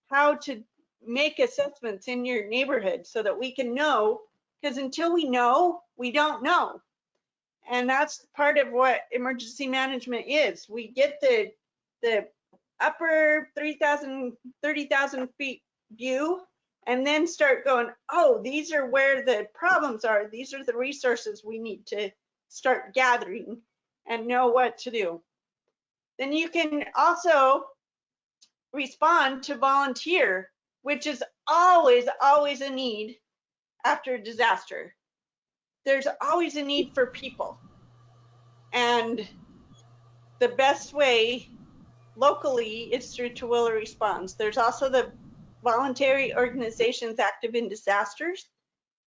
how to make assessments in your neighborhood so that we can know, because until we know, we don't know. And that's part of what emergency management is. We get the upper 30,000 feet view and then start going, oh, these are where the problems are. These are the resources we need to start gathering and know what to do. Then you can also respond to volunteer, which is always a need after a disaster. There's always a need for people. And the best way locally is through Tooele Responds. There's also the voluntary organizations active in disasters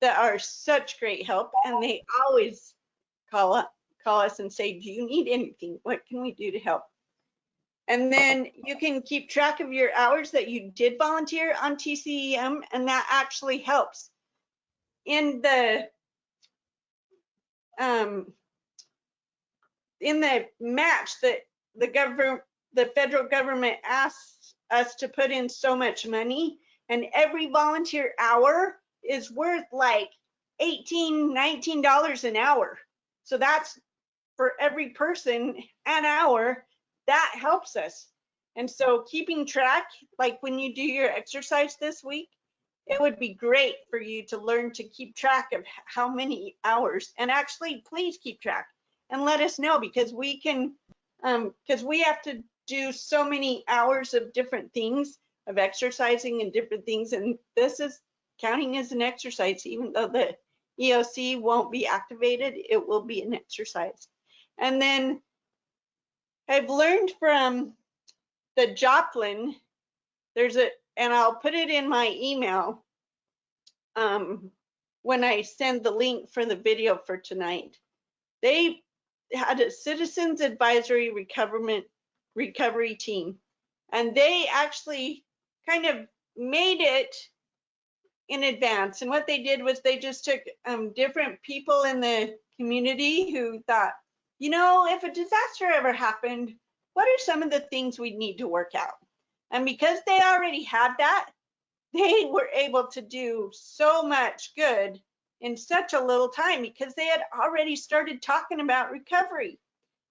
that are such great help, and they always call us and say, do you need anything? What can we do to help? And then you can keep track of your hours that you did volunteer on TCEM, and that actually helps. In the match that the federal government asks us to put in so much money, and every volunteer hour is worth like $18, $19 an hour. So that's for every person an hour. That helps us. And so keeping track, like when you do your exercise this week, it would be great for you to learn to keep track of how many hours, and actually please keep track and let us know, because we can, because we have to do so many hours of different things, of exercising and different things. And this is counting as an exercise, even though the EOC won't be activated, it will be an exercise. And then I've learned from the Joplin, and I'll put it in my email when I send the link for the video for tonight. They had a citizens advisory recovery team, and they actually kind of made it in advance. And what they did was they just took different people in the community who thought, you know, if a disaster ever happened, what are some of the things we need to work out? And because they already had that, they were able to do so much good in such a little time, because they had already started talking about recovery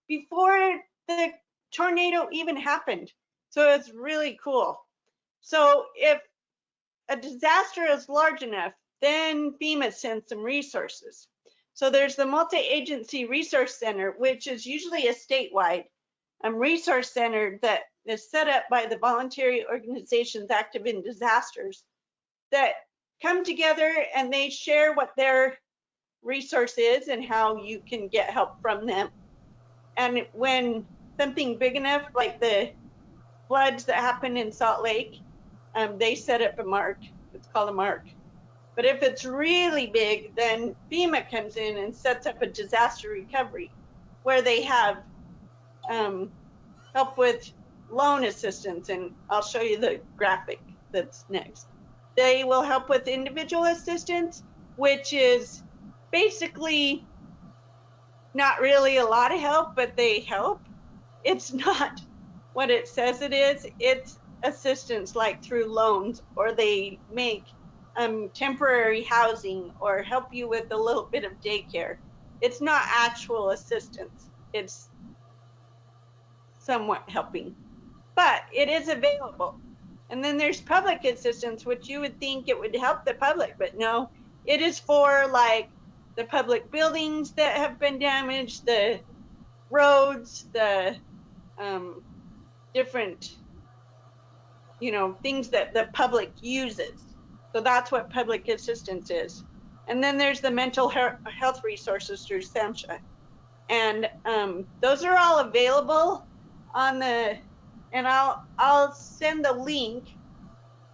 before the tornado even happened. So it's really cool. So if a disaster is large enough, then FEMA sends some resources. So there's the Multi-Agency Resource Center, which is usually a statewide resource center that is set up by the voluntary organizations active in disasters, that come together and they share what their resource is and how you can get help from them. And when something big enough, like the floods that happened in Salt Lake, they set up a mark. It's called a mark. But if it's really big, then FEMA comes in and sets up a disaster recovery where they have help with loan assistance. And I'll show you the graphic that's next. They will help with individual assistance, which is basically not really a lot of help, but they help. It's not what it says it is. It's assistance like through loans, or they make temporary housing or help you with a little bit of daycare. It's not actual assistance. It's somewhat helping, but it is available. And then there's public assistance, which you would think it would help the public, but no, it is for like the public buildings that have been damaged, the roads, the different, things that the public uses. So that's what public assistance is. And then there's the mental health resources through SAMHSA. And those are all available on the, and I'll send the link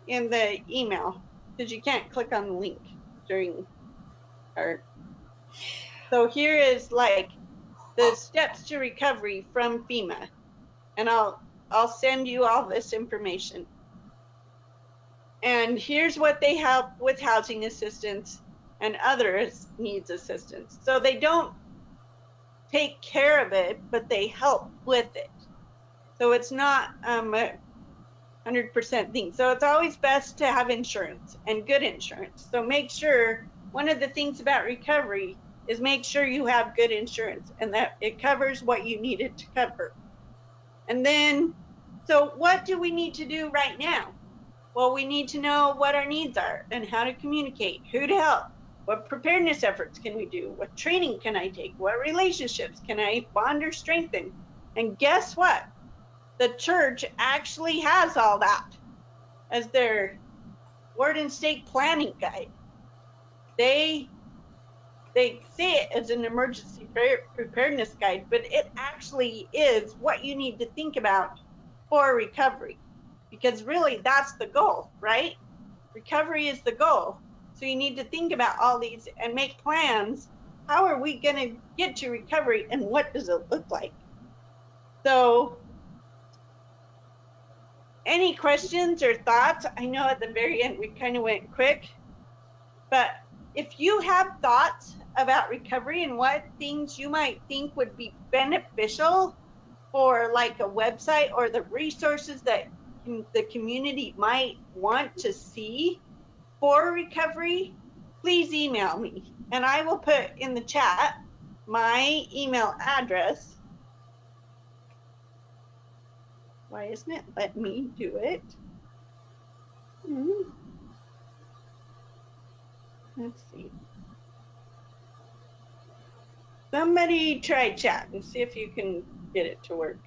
in the email, because you can't click on the link during our, so here is like the steps to recovery from FEMA. And I'll send you all this information. And here's what they help with: housing assistance and other needs assistance. So they don't take care of it, but they help with it. So it's not a 100% thing. So it's always best to have insurance, and good insurance. So make sure, one of the things about recovery is make sure you have good insurance and that it covers what you need it to cover. And then, so what do we need to do right now? Well, we need to know what our needs are and how to communicate, who to help, what preparedness efforts can we do, what training can I take, what relationships can I bond or strengthen. And guess what? The church actually has all that as their ward and state planning guide. They say it as an emergency preparedness guide, but it actually is what you need to think about for recovery, because really that's the goal, right? Recovery is the goal. So you need to think about all these and make plans. How are we going to get to recovery, and what does it look like? So any questions or thoughts? I know at the very end we kind of went quick, but if you have thoughts about recovery and what things you might think would be beneficial for like a website, or the resources that the community might want to see for recovery, please email me, and I will put in the chat my email address. Why isn't it letting me do it? Let's see. Somebody try chat and see if you can get it to work,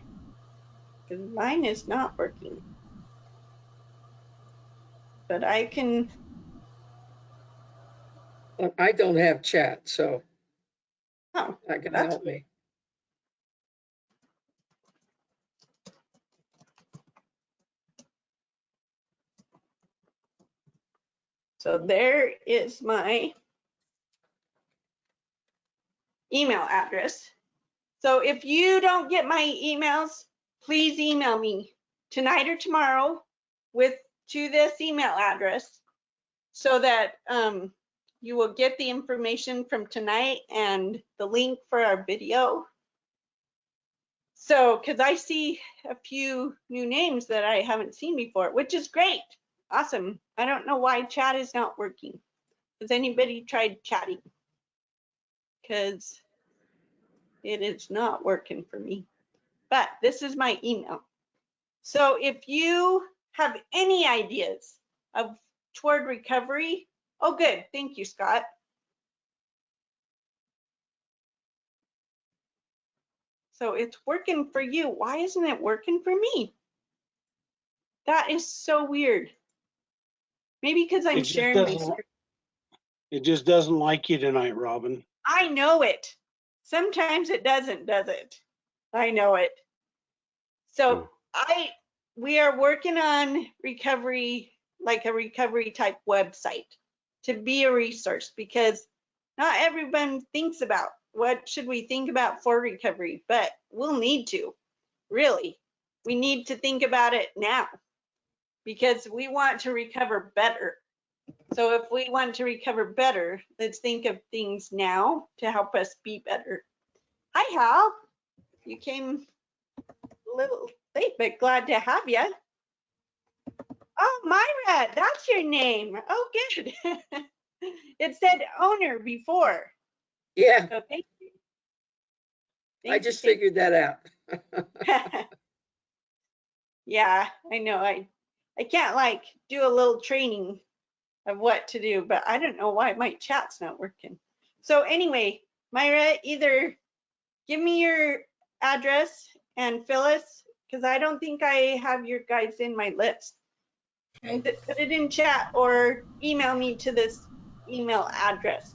because mine is not working. But I can. I don't have chat, so Oh, not going to that's help me. So there is my email address. So if you don't get my emails, please email me tonight or tomorrow to this email address, so that you will get the information from tonight and the link for our video. So, because I see a few new names that I haven't seen before, which is great. Awesome. I don't know why chat is not working. Has anybody tried chatting? Because it is not working for me. But this is my email. So if you have any ideas toward recovery, oh good, thank you, Scott. So it's working for you. Why isn't it working for me? That is so weird. Maybe because I'm sharing my screen. It just doesn't like you tonight, Robin. I know it. Sometimes it doesn't, does it? I know it. So we are working on recovery, like a recovery type website to be a resource, because not everyone thinks about what should we think about for recovery, but we'll need to, really. We need to think about it now because we want to recover better. So if we want to recover better, let's think of things now to help us be better. Hi, Hal. You came a little late, but glad to have you. Oh, Myra, that's your name. Oh, good. It said owner before. Yeah, So thank you. I just figured that out. Yeah, I know. I can't like do a little training of what to do, but I don't know why my chat's not working. So anyway, Myra, either give me your address and Phyllis, because I don't think I have your guys in my list. Okay. Put it in chat or email me to this email address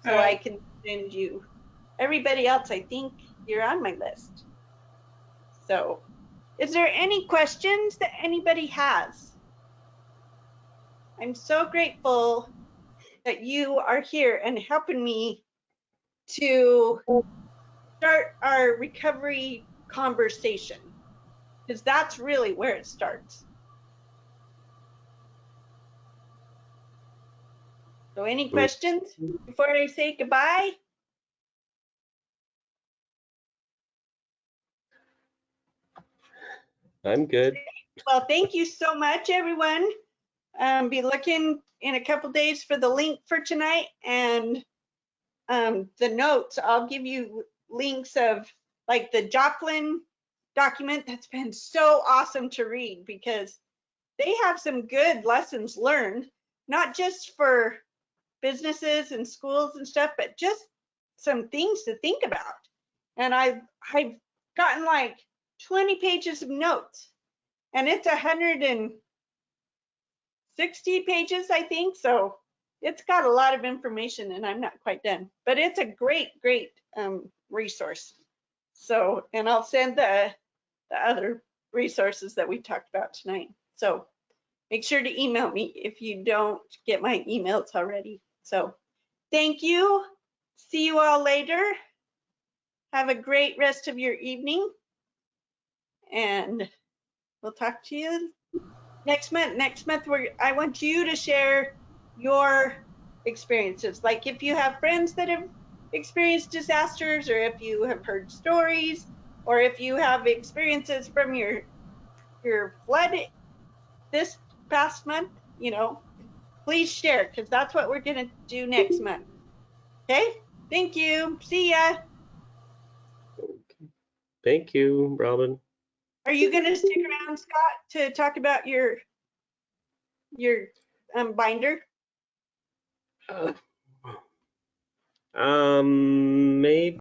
so All I right. can send you. Everybody else, I think you're on my list. So is there any questions that anybody has? I'm so grateful that you are here and helping me to start our recovery conversation, because that's really where it starts. So any questions before I say goodbye? I'm good. Well, thank you so much, everyone. Be looking in a couple days for the link for tonight and the notes. I'll give you links of like the Joplin document. That's been so awesome to read because they have some good lessons learned, not just for businesses and schools and stuff, but just some things to think about. And I've gotten like 20 pages of notes, and it's 160 pages, I think. So it's got a lot of information, and I'm not quite done, but it's a great resource. So, and I'll send the other resources that we talked about tonight. So make sure to email me if you don't get my emails already. So thank you. See you all later. Have a great rest of your evening. And we'll talk to you next month. Next month, I want you to share your experiences. Like if you have friends that have experienced disasters, or if you have heard stories, or if you have experiences from your flood this past month, please share, because that's what we're going to do next month. Okay? Thank you. See ya. Thank you, Robin. Are you going to stick around, Scott, to talk about your binder? Maybe.